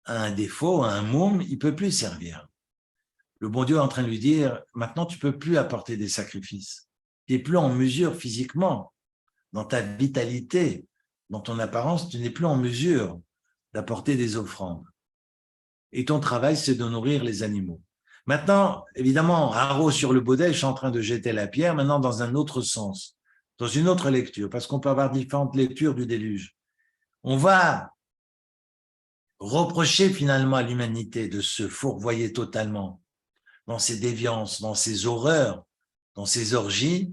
a un défaut, a un moum, il peut plus servir. Le bon Dieu est en train de lui dire, maintenant tu peux plus apporter des sacrifices. Tu n'es plus en mesure physiquement, dans ta vitalité, dans ton apparence, tu n'es plus en mesure d'apporter des offrandes. Et ton travail, c'est de nourrir les animaux. Maintenant, évidemment, haro sur le baudet, je suis en train de jeter la pierre, maintenant dans un autre sens, dans une autre lecture, parce qu'on peut avoir différentes lectures du déluge. On va reprocher finalement à l'humanité de se fourvoyer totalement dans ses déviances, dans ses horreurs, dans ses orgies,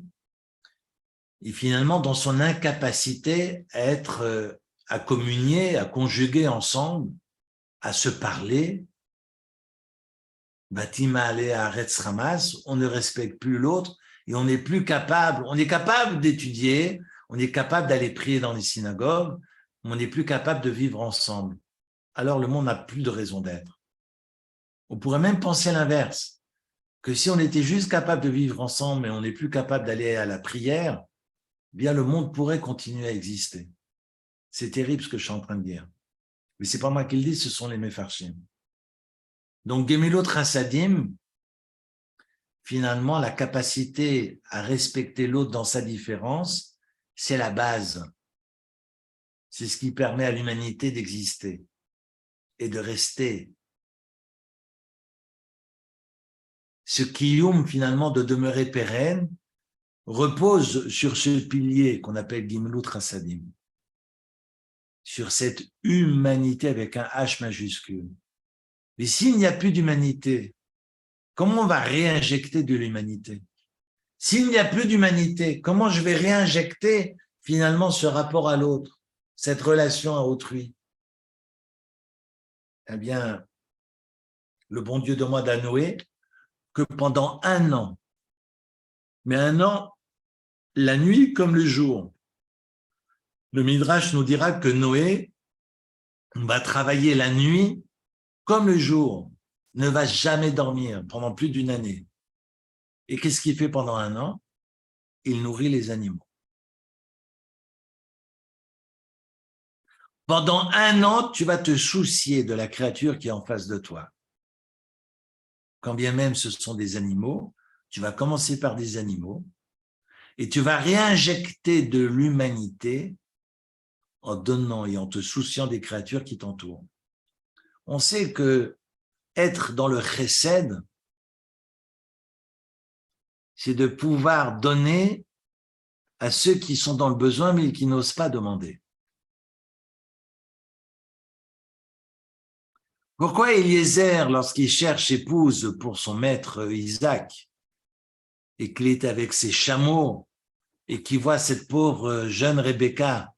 et finalement dans son incapacité à être, à communier, à conjuguer ensemble, à se parler. Batima allé à Retz Ramas, on ne respecte plus l'autre et on n'est plus capable, on est capable d'étudier, on est capable d'aller prier dans les synagogues, mais on n'est plus capable de vivre ensemble. Alors le monde n'a plus de raison d'être. On pourrait même penser l'inverse, que si on était juste capable de vivre ensemble mais on n'est plus capable d'aller à la prière, eh bien le monde pourrait continuer à exister. C'est terrible ce que je suis en train de dire. Mais c'est pas moi qui le dis, ce sont les Mefarshim. Donc Gemilot Chassadim, finalement, la capacité à respecter l'autre dans sa différence, c'est la base. C'est ce qui permet à l'humanité d'exister et de rester. Ce kiyum, finalement, de demeurer pérenne, repose sur ce pilier qu'on appelle Gimlut Chassadim, sur cette humanité avec un H majuscule. Mais s'il n'y a plus d'humanité, comment on va réinjecter de l'humanité? S'il n'y a plus d'humanité, comment je vais réinjecter finalement ce rapport à l'autre, cette relation à autrui? Eh bien, le bon Dieu demande à Noé que pendant 1 an, mais 1 an, la nuit comme le jour, le Midrash nous dira que Noé va travailler la nuit comme le jour, ne va jamais dormir pendant plus d'1 année. Et qu'est-ce qu'il fait pendant 1 an? Il nourrit les animaux. Pendant 1 an, tu vas te soucier de la créature qui est en face de toi. Quand bien même ce sont des animaux, tu vas commencer par des animaux et tu vas réinjecter de l'humanité en donnant et en te souciant des créatures qui t'entourent. On sait que être dans le chesed, c'est de pouvoir donner à ceux qui sont dans le besoin mais qui n'osent pas demander. Pourquoi Eliezer, lorsqu'il cherche épouse pour son maître Isaac, et qu'il est avec ses chameaux, et qu'il voit cette pauvre jeune Rebecca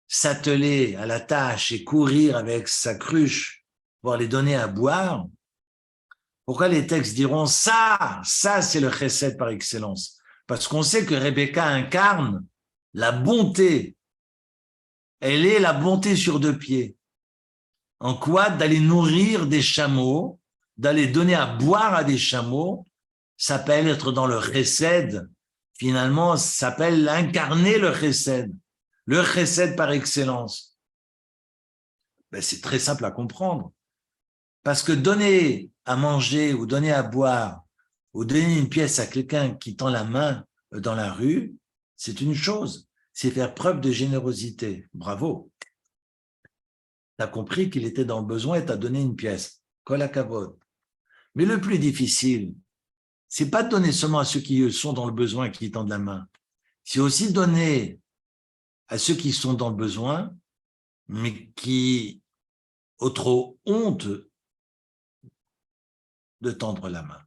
s'atteler à la tâche et courir avec sa cruche pour les donner à boire, pourquoi les textes diront ça c'est le chesed par excellence? Parce qu'on sait que Rebecca incarne la bonté. Elle est la bonté sur deux pieds. En quoi? D'aller nourrir des chameaux, d'aller donner à boire à des chameaux, s'appelle être dans le chesed. Finalement, s'appelle incarner le chesed par excellence. Ben, c'est très simple à comprendre. Parce que donner à manger ou donner à boire ou donner une pièce à quelqu'un qui tend la main dans la rue, c'est une chose. C'est faire preuve de générosité. Bravo. Tu as compris qu'il était dans le besoin et t'as donné une pièce. Kol hakavod. Mais le plus difficile, c'est pas de donner seulement à ceux qui sont dans le besoin et qui tendent la main. C'est aussi donner à ceux qui sont dans le besoin, mais qui ont trop honte de tendre la main.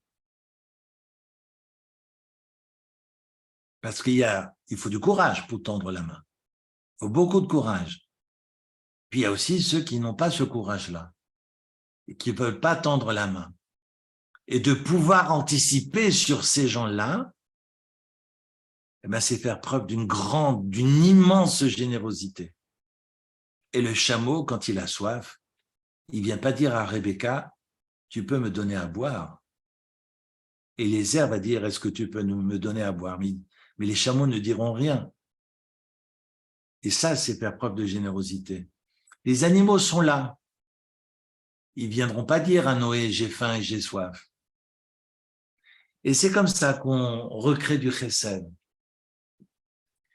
Parce il faut du courage pour tendre la main. Il faut beaucoup de courage. Puis il y a aussi ceux qui n'ont pas ce courage-là et qui ne veulent pas tendre la main. Et de pouvoir anticiper sur ces gens-là, eh ben, c'est faire preuve d'une immense générosité. Et le chameau, quand il a soif, il ne vient pas dire à Rebecca, tu peux me donner à boire. Et Eliezer va dire, est-ce que tu peux me donner à boire? Mais les chameaux ne diront rien. Et ça, c'est faire preuve de générosité. Les animaux sont là. Ils ne viendront pas dire à Noé, j'ai faim et j'ai soif. Et c'est comme ça qu'on recrée du chesed.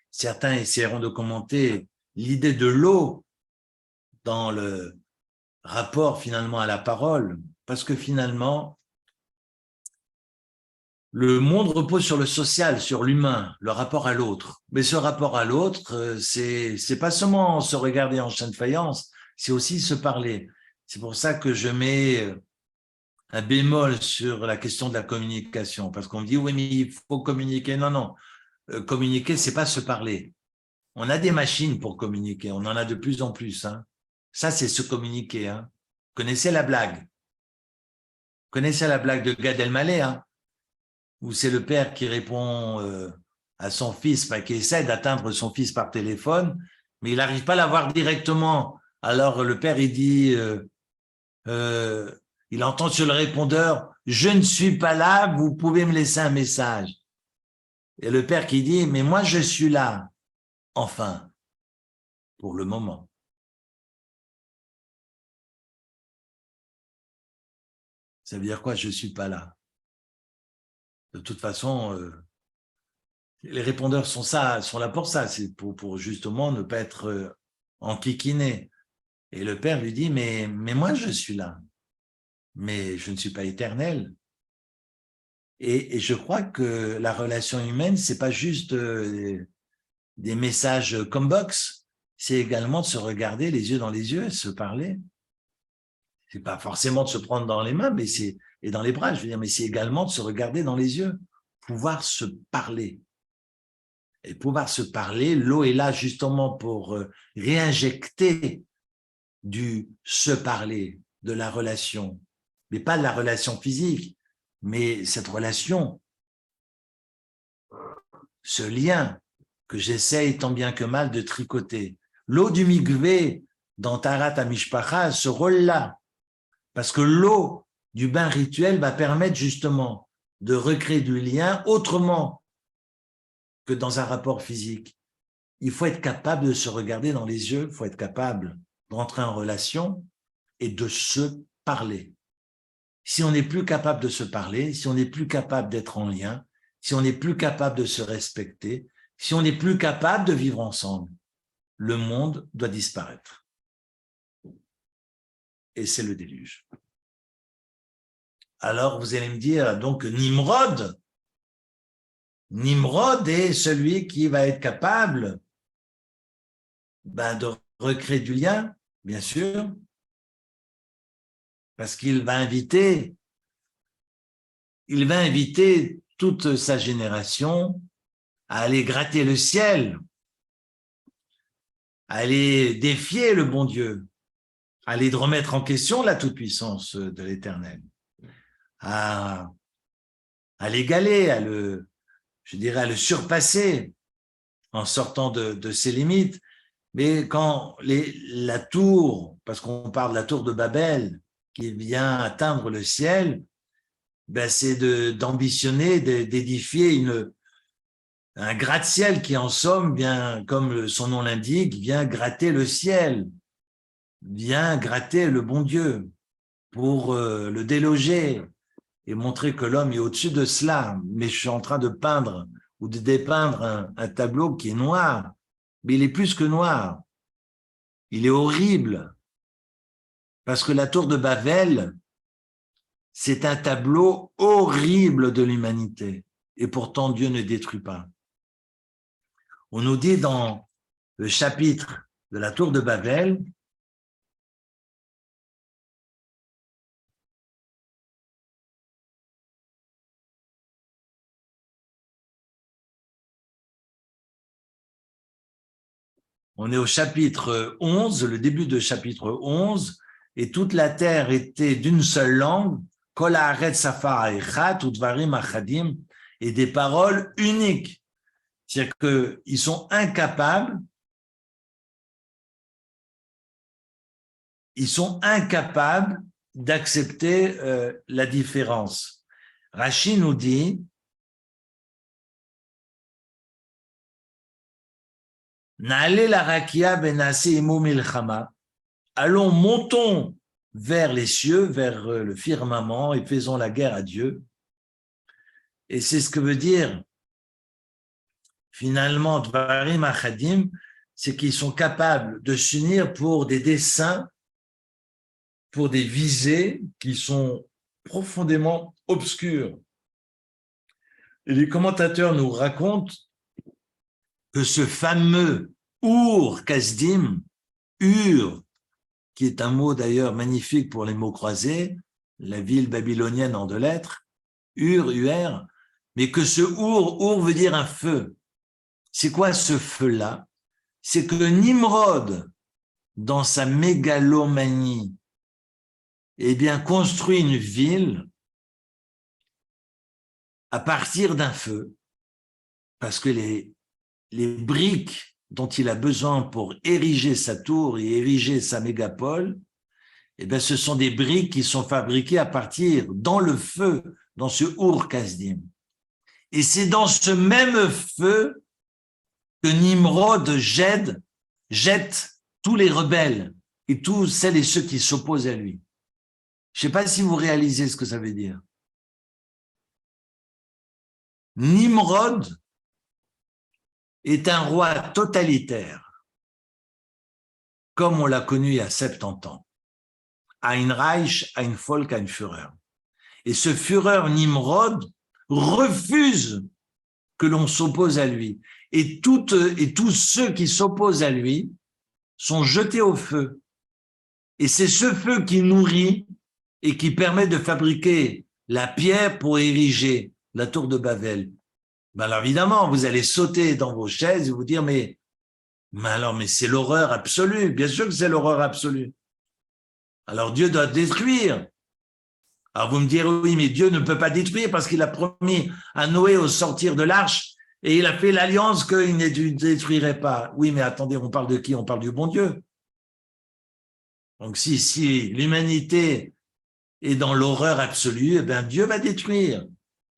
Certains essaieront de commenter l'idée de l'eau dans le rapport finalement à la parole, parce que finalement, le monde repose sur le social, sur l'humain, le rapport à l'autre. Mais ce rapport à l'autre, c'est pas seulement se regarder en chien de faïence, c'est aussi se parler. C'est pour ça que je mets un bémol sur la question de la communication, parce qu'on me dit, oui, mais il faut communiquer. Non, non, communiquer, c'est pas se parler. On a des machines pour communiquer, on en a de plus en plus. Hein. Ça, c'est se communiquer. Hein. Connaissez la blague? Connaissez la blague de Gad Elmaleh, hein, où c'est le père qui répond à son fils, qui essaie d'atteindre son fils par téléphone, mais il n'arrive pas à l'avoir directement. Alors le père, il dit, il entend sur le répondeur, « Je ne suis pas là, vous pouvez me laisser un message. » Et le père qui dit, « Mais moi, je suis là. Enfin, pour le moment. » Ça veut dire quoi, je ne suis pas là? De toute façon, les répondeurs sont là pour ça, c'est pour justement ne pas être enquiquiné. Et le père lui dit, mais moi je suis là, mais je ne suis pas éternel. Et je crois que la relation humaine, c'est pas juste des messages comme box, c'est également de se regarder les yeux dans les yeux, se parler. C'est pas forcément de se prendre dans les mains, et dans les bras, je veux dire, mais c'est également de se regarder dans les yeux, pouvoir se parler. Et pouvoir se parler, l'eau est là justement pour réinjecter du se parler, de la relation, mais pas de la relation physique, mais cette relation, ce lien que j'essaye tant bien que mal de tricoter. L'eau du mikvé dans Taharat HaMishpacha, ce rôle-là, parce que l'eau du bain rituel va permettre justement de recréer du lien autrement que dans un rapport physique. Il faut être capable de se regarder dans les yeux, il faut être capable d'entrer en relation et de se parler. Si on n'est plus capable de se parler, si on n'est plus capable d'être en lien, si on n'est plus capable de se respecter, si on n'est plus capable de vivre ensemble, le monde doit disparaître. Et c'est le déluge. Alors, vous allez me dire, donc, Nimrod est celui qui va être capable de recréer du lien, bien sûr, parce qu'il va inviter toute sa génération à aller gratter le ciel, à aller défier le bon Dieu, à aller remettre en question la toute-puissance de l'Éternel, à l'égaler, à le surpasser en sortant de ses limites. Mais quand la tour, parce qu'on parle de la tour de Babel, qui vient atteindre le ciel, ben c'est d'ambitionner, d'édifier un gratte-ciel qui, en somme, vient, comme son nom l'indique, vient gratter le ciel, vient gratter le bon Dieu pour le déloger et montrer que l'homme est au-dessus de cela. Mais je suis en train de peindre ou de dépeindre un tableau qui est noir, mais il est plus que noir. Il est horrible, parce que la tour de Babel, c'est un tableau horrible de l'humanité, et pourtant Dieu ne détruit pas. On nous dit dans le chapitre de la tour de Babel, on est au chapitre 11, le début de chapitre 11, et toute la terre était d'une seule langue, Kol haaretz safar echat udvarim achadim, et des paroles uniques. C'est-à-dire qu'ils sont incapables d'accepter la différence. Rashi nous dit, Na'ale la rakia benase imo milchama, allons, montons vers les cieux, vers le firmament et faisons la guerre à Dieu. Et c'est ce que veut dire finalement Dvarim Achadim, c'est qu'ils sont capables de s'unir pour des desseins, pour des visées qui sont profondément obscures. Et les commentateurs nous racontent que ce fameux Ur Kasdim, Ur, qui est un mot d'ailleurs magnifique pour les mots croisés, la ville babylonienne en deux lettres, Ur, UR, mais que ce Ur veut dire un feu. C'est quoi ce feu-là? C'est que Nimrod, dans sa mégalomanie, eh bien, construit une ville à partir d'un feu, parce que les briques dont il a besoin pour ériger sa tour et ériger sa mégapole, eh bien, ce sont des briques qui sont fabriquées à partir, dans le feu, dans ce Ur Kasdim. Et c'est dans ce même feu que Nimrod jette tous les rebelles et tous celles et ceux qui s'opposent à lui. Je ne sais pas si vous réalisez ce que ça veut dire. Nimrod est un roi totalitaire, comme on l'a connu il y a 70 ans. Ein Reich, ein Volk, ein Führer. Et ce Führer Nimrod refuse que l'on s'oppose à lui. Et tous ceux qui s'opposent à lui sont jetés au feu. Et c'est ce feu qui nourrit et qui permet de fabriquer la pierre pour ériger la tour de Babel. Ben alors évidemment, vous allez sauter dans vos chaises et vous dire, mais c'est l'horreur absolue. Bien sûr que c'est l'horreur absolue. Alors Dieu doit détruire. Alors vous me direz, oui, mais Dieu ne peut pas détruire parce qu'il a promis à Noé au sortir de l'arche et il a fait l'alliance qu'il ne détruirait pas. Oui, mais attendez, on parle de qui? On parle du bon Dieu. Donc si l'humanité est dans l'horreur absolue, eh bien Dieu va détruire.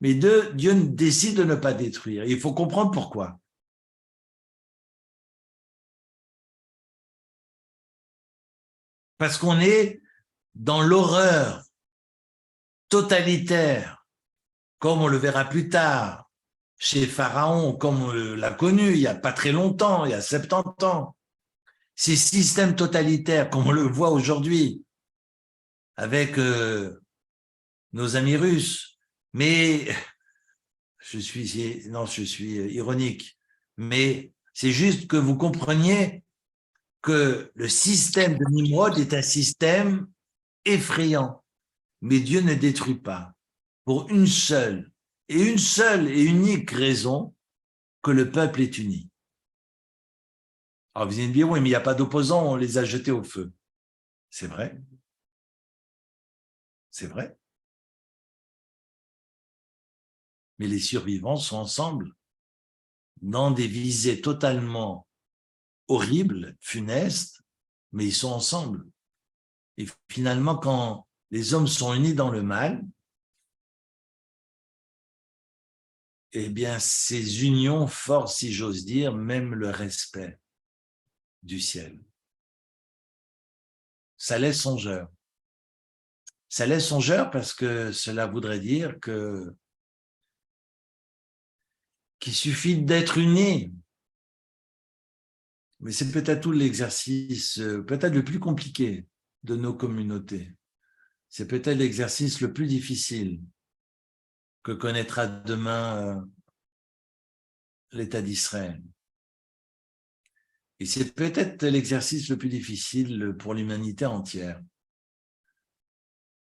Mais Dieu décide de ne pas détruire. Il faut comprendre pourquoi. Parce qu'on est dans l'horreur totalitaire, comme on le verra plus tard, chez Pharaon, comme on l'a connu il n'y a pas très longtemps, il y a 70 ans. Ces systèmes totalitaires, comme on le voit aujourd'hui, avec nos amis russes. Mais je suis ironique, mais c'est juste que vous compreniez que le système de Nimrod est un système effrayant. mais Dieu ne détruit pas pour une seule et unique raison, que le peuple est uni. Alors vous allez me dire, oui, mais il n'y a pas d'opposants, on les a jetés au feu. C'est vrai. C'est vrai. Mais les survivants sont ensemble dans des visées totalement horribles, funestes, mais ils sont ensemble. Et finalement, quand les hommes sont unis dans le mal, eh bien, ces unions forcent, si j'ose dire, même le respect du ciel. Ça laisse songeur. Ça laisse songeur parce que cela voudrait dire qu'il suffit d'être unis. Mais c'est peut-être tout l'exercice, peut-être le plus compliqué de nos communautés. C'est peut-être l'exercice le plus difficile que connaîtra demain l'État d'Israël. Et c'est peut-être l'exercice le plus difficile pour l'humanité entière.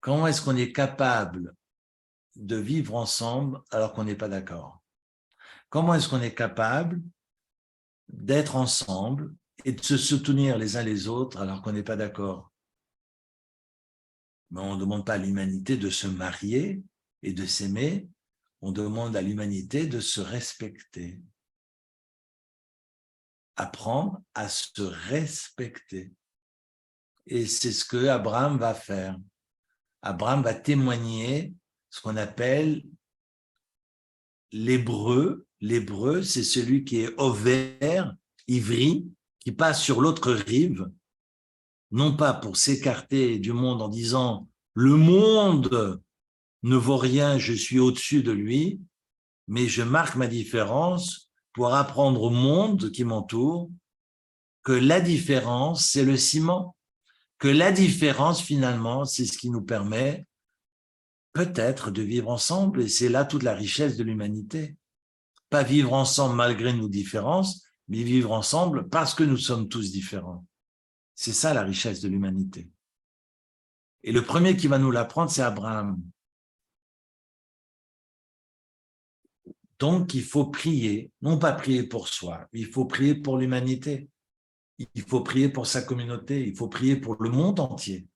Comment est-ce qu'on est capable de vivre ensemble alors qu'on n'est pas d'accord? Comment est-ce qu'on est capable d'être ensemble et de se soutenir les uns les autres alors qu'on n'est pas d'accord? Mais on ne demande pas à l'humanité de se marier et de s'aimer, on demande à l'humanité de se respecter. Apprendre à se respecter. Et c'est ce que Abraham va faire. Abraham va témoigner ce qu'on appelle l'hébreu. L'hébreu, c'est celui qui est ovaire, ivri, qui passe sur l'autre rive, non pas pour s'écarter du monde en disant « le monde ne vaut rien, je suis au-dessus de lui », mais je marque ma différence pour apprendre au monde qui m'entoure que la différence, c'est le ciment, que la différence, finalement, c'est ce qui nous permet peut-être de vivre ensemble, et c'est là toute la richesse de l'humanité. Pas vivre ensemble malgré nos différences, mais vivre ensemble parce que nous sommes tous différents. C'est ça la richesse de l'humanité. Et le premier qui va nous l'apprendre, c'est Abraham. Donc, il faut prier, non pas prier pour soi, il faut prier pour l'humanité. Il faut prier pour sa communauté, il faut prier pour le monde entier.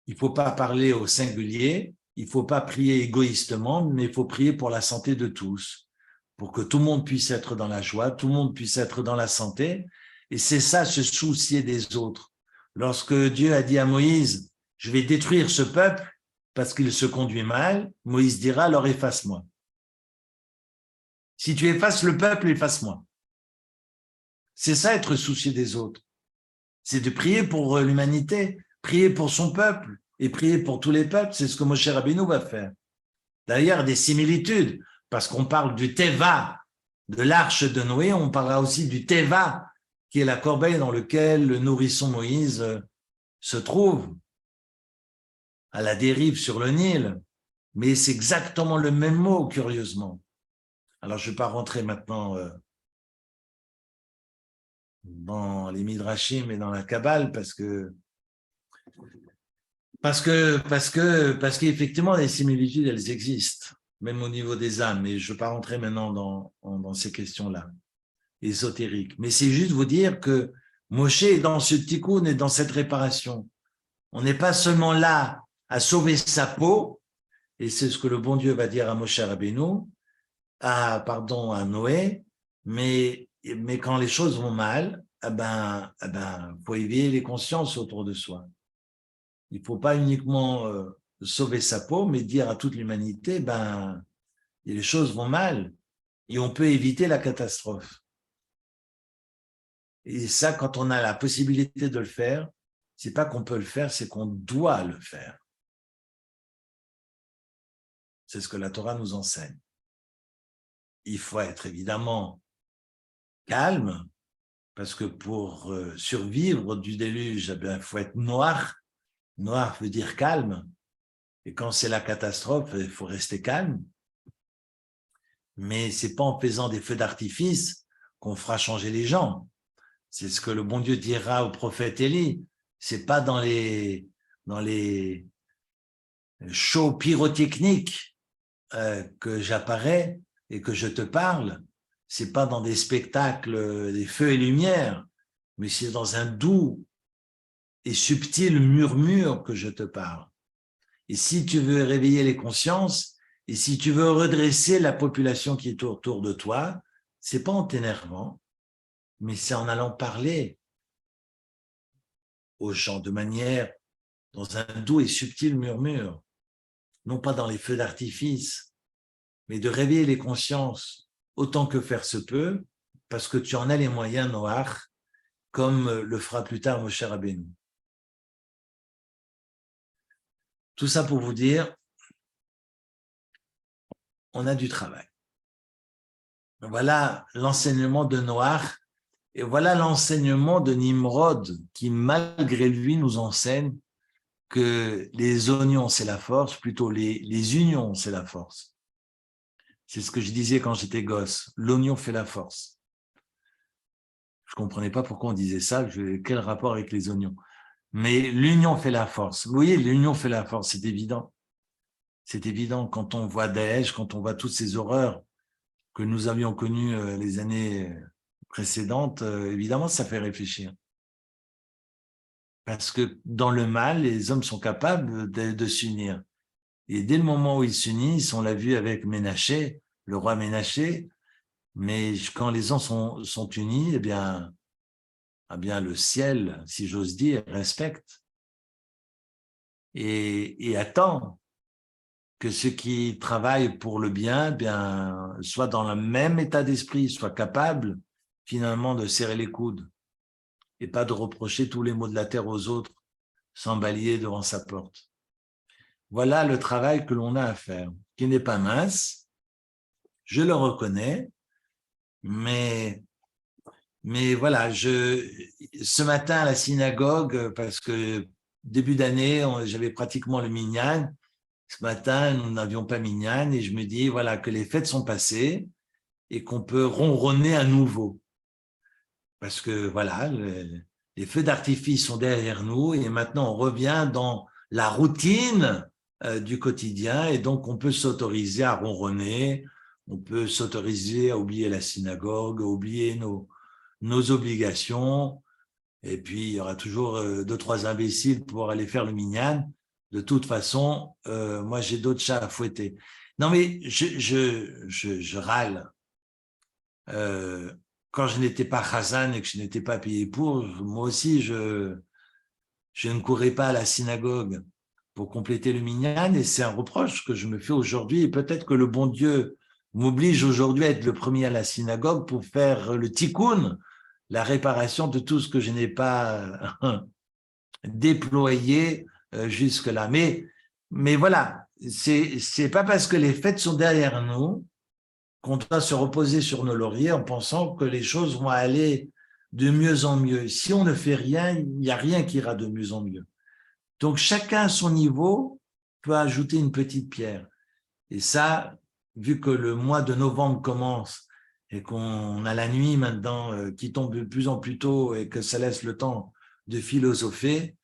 Il ne faut pas parler au singulier, il ne faut pas prier égoïstement, mais il faut prier pour la santé de tous, pour que tout le monde puisse être dans la joie, tout le monde puisse être dans la santé. Et c'est ça, se soucier des autres. Lorsque Dieu a dit à Moïse, je vais détruire ce peuple parce qu'il se conduit mal, Moïse dira, alors efface-moi. Si tu effaces le peuple, efface-moi. C'est ça, être soucié des autres. C'est de prier pour l'humanité, prier pour son peuple et prier pour tous les peuples. C'est ce que Moshe Rabbeinu va faire. D'ailleurs, des similitudes, parce qu'on parle du Teva, de l'arche de Noé, on parlera aussi du Teva, qui est la corbeille dans laquelle le nourrisson Moïse se trouve, à la dérive sur le Nil. Mais c'est exactement le même mot, curieusement. Alors, je ne vais pas rentrer maintenant dans les Midrashim et dans la Kabbale, parce qu'effectivement, les similitudes, elles existent, même au niveau des âmes, mais je ne vais pas rentrer maintenant dans ces questions-là, ésotériques. Mais c'est juste vous dire que Moshe est dans ce tikkun et dans cette réparation. On n'est pas seulement là à sauver sa peau, et c'est ce que le bon Dieu va dire à Moshe Rabbeinu, à Noé, mais quand les choses vont mal, faut éveiller les consciences autour de soi. Il ne faut pas uniquement sauver sa peau, mais dire à toute l'humanité, les choses vont mal et on peut éviter la catastrophe. Et ça, quand on a la possibilité de le faire, c'est pas qu'on peut le faire, c'est qu'on doit le faire. C'est ce que la Torah nous enseigne. Il faut être évidemment calme, parce que pour survivre du déluge, il faut être noir. Noir veut dire calme. Et quand c'est la catastrophe, il faut rester calme. Mais c'est pas en faisant des feux d'artifice qu'on fera changer les gens. C'est ce que le bon Dieu dira au prophète Élie. C'est pas dans les show pyrotechnique que j'apparais et que je te parle, c'est pas dans des spectacles, des feux et lumières, mais c'est dans un doux et subtil murmure que je te parle. Et si tu veux réveiller les consciences, et si tu veux redresser la population qui est autour de toi, c'est pas en t'énervant, mais c'est en allant parler aux gens de manière, dans un doux et subtil murmure, non pas dans les feux d'artifice, mais de réveiller les consciences autant que faire se peut, parce que tu en as les moyens, Noach, comme le fera plus tard Moshe Rabbeinu. Tout ça pour vous dire, on a du travail. Voilà l'enseignement de Noach, et voilà l'enseignement de Nimrod, qui malgré lui nous enseigne que les oignons c'est la force, plutôt les unions c'est la force. C'est ce que je disais quand j'étais gosse, l'oignon fait la force. Je ne comprenais pas pourquoi on disait ça, quel rapport avec les oignons. Mais l'union fait la force. Vous voyez, l'union fait la force, c'est évident. C'est évident quand on voit Daesh, quand on voit toutes ces horreurs que nous avions connues les années précédentes, évidemment, ça fait réfléchir. Parce que dans le mal, les hommes sont capables de s'unir. Et dès le moment où ils s'unissent, on l'a vu avec Ménaché, le roi Ménaché, mais quand les gens sont unis, eh bien, le ciel, si j'ose dire, respecte et attend que ceux qui travaillent pour le bien, soient dans le même état d'esprit, soient capables finalement de serrer les coudes et pas de reprocher tous les maux de la terre aux autres sans balayer devant sa porte. Voilà le travail que l'on a à faire, qui n'est pas mince, je le reconnais, mais voilà, ce matin à la synagogue, parce que début d'année, j'avais pratiquement le minyan. Ce matin, nous n'avions pas minyan et je me dis voilà que les fêtes sont passées et qu'on peut ronronner à nouveau. Parce que voilà, les feux d'artifice sont derrière nous et maintenant on revient dans la routine du quotidien et donc on peut s'autoriser à ronronner, on peut s'autoriser à oublier la synagogue, à oublier nos obligations. Et puis, il y aura toujours 2-3 imbéciles pour aller faire le minyan. De toute façon, moi, j'ai d'autres chats à fouetter. Non, mais je râle. Quand je n'étais pas chazan et que je n'étais pas payé pour, moi aussi, je ne courais pas à la synagogue pour compléter le minyan. Et c'est un reproche que je me fais aujourd'hui. Et peut-être que le bon Dieu m'oblige aujourd'hui à être le premier à la synagogue pour faire le tikkun, la réparation de tout ce que je n'ai pas déployé jusque-là. Mais voilà, c'est pas parce que les fêtes sont derrière nous qu'on doit se reposer sur nos lauriers en pensant que les choses vont aller de mieux en mieux. Si on ne fait rien, il n'y a rien qui ira de mieux en mieux. Donc chacun à son niveau peut ajouter une petite pierre. Et ça, vu que le mois de novembre commence et qu'on a la nuit maintenant qui tombe de plus en plus tôt et que ça laisse le temps de philosopher,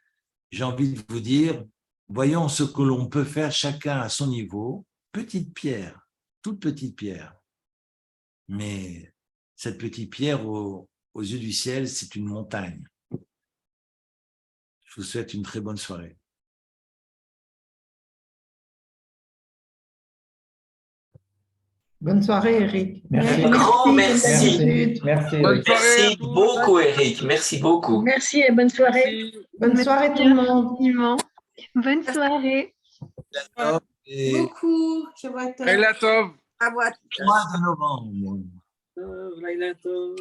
j'ai envie de vous dire, voyons ce que l'on peut faire chacun à son niveau, petite pierre, toute petite pierre. Mais cette petite pierre aux yeux du ciel, c'est une montagne. Je vous souhaite une très bonne soirée. Bonne soirée, Eric. Un grand merci. Merci. Merci beaucoup, Eric. Merci beaucoup. Merci et bonne soirée. Bonne soirée tout le monde. Bonne soirée. Beaucoup. Laila Tov. Mois de novembre. Laila Tov.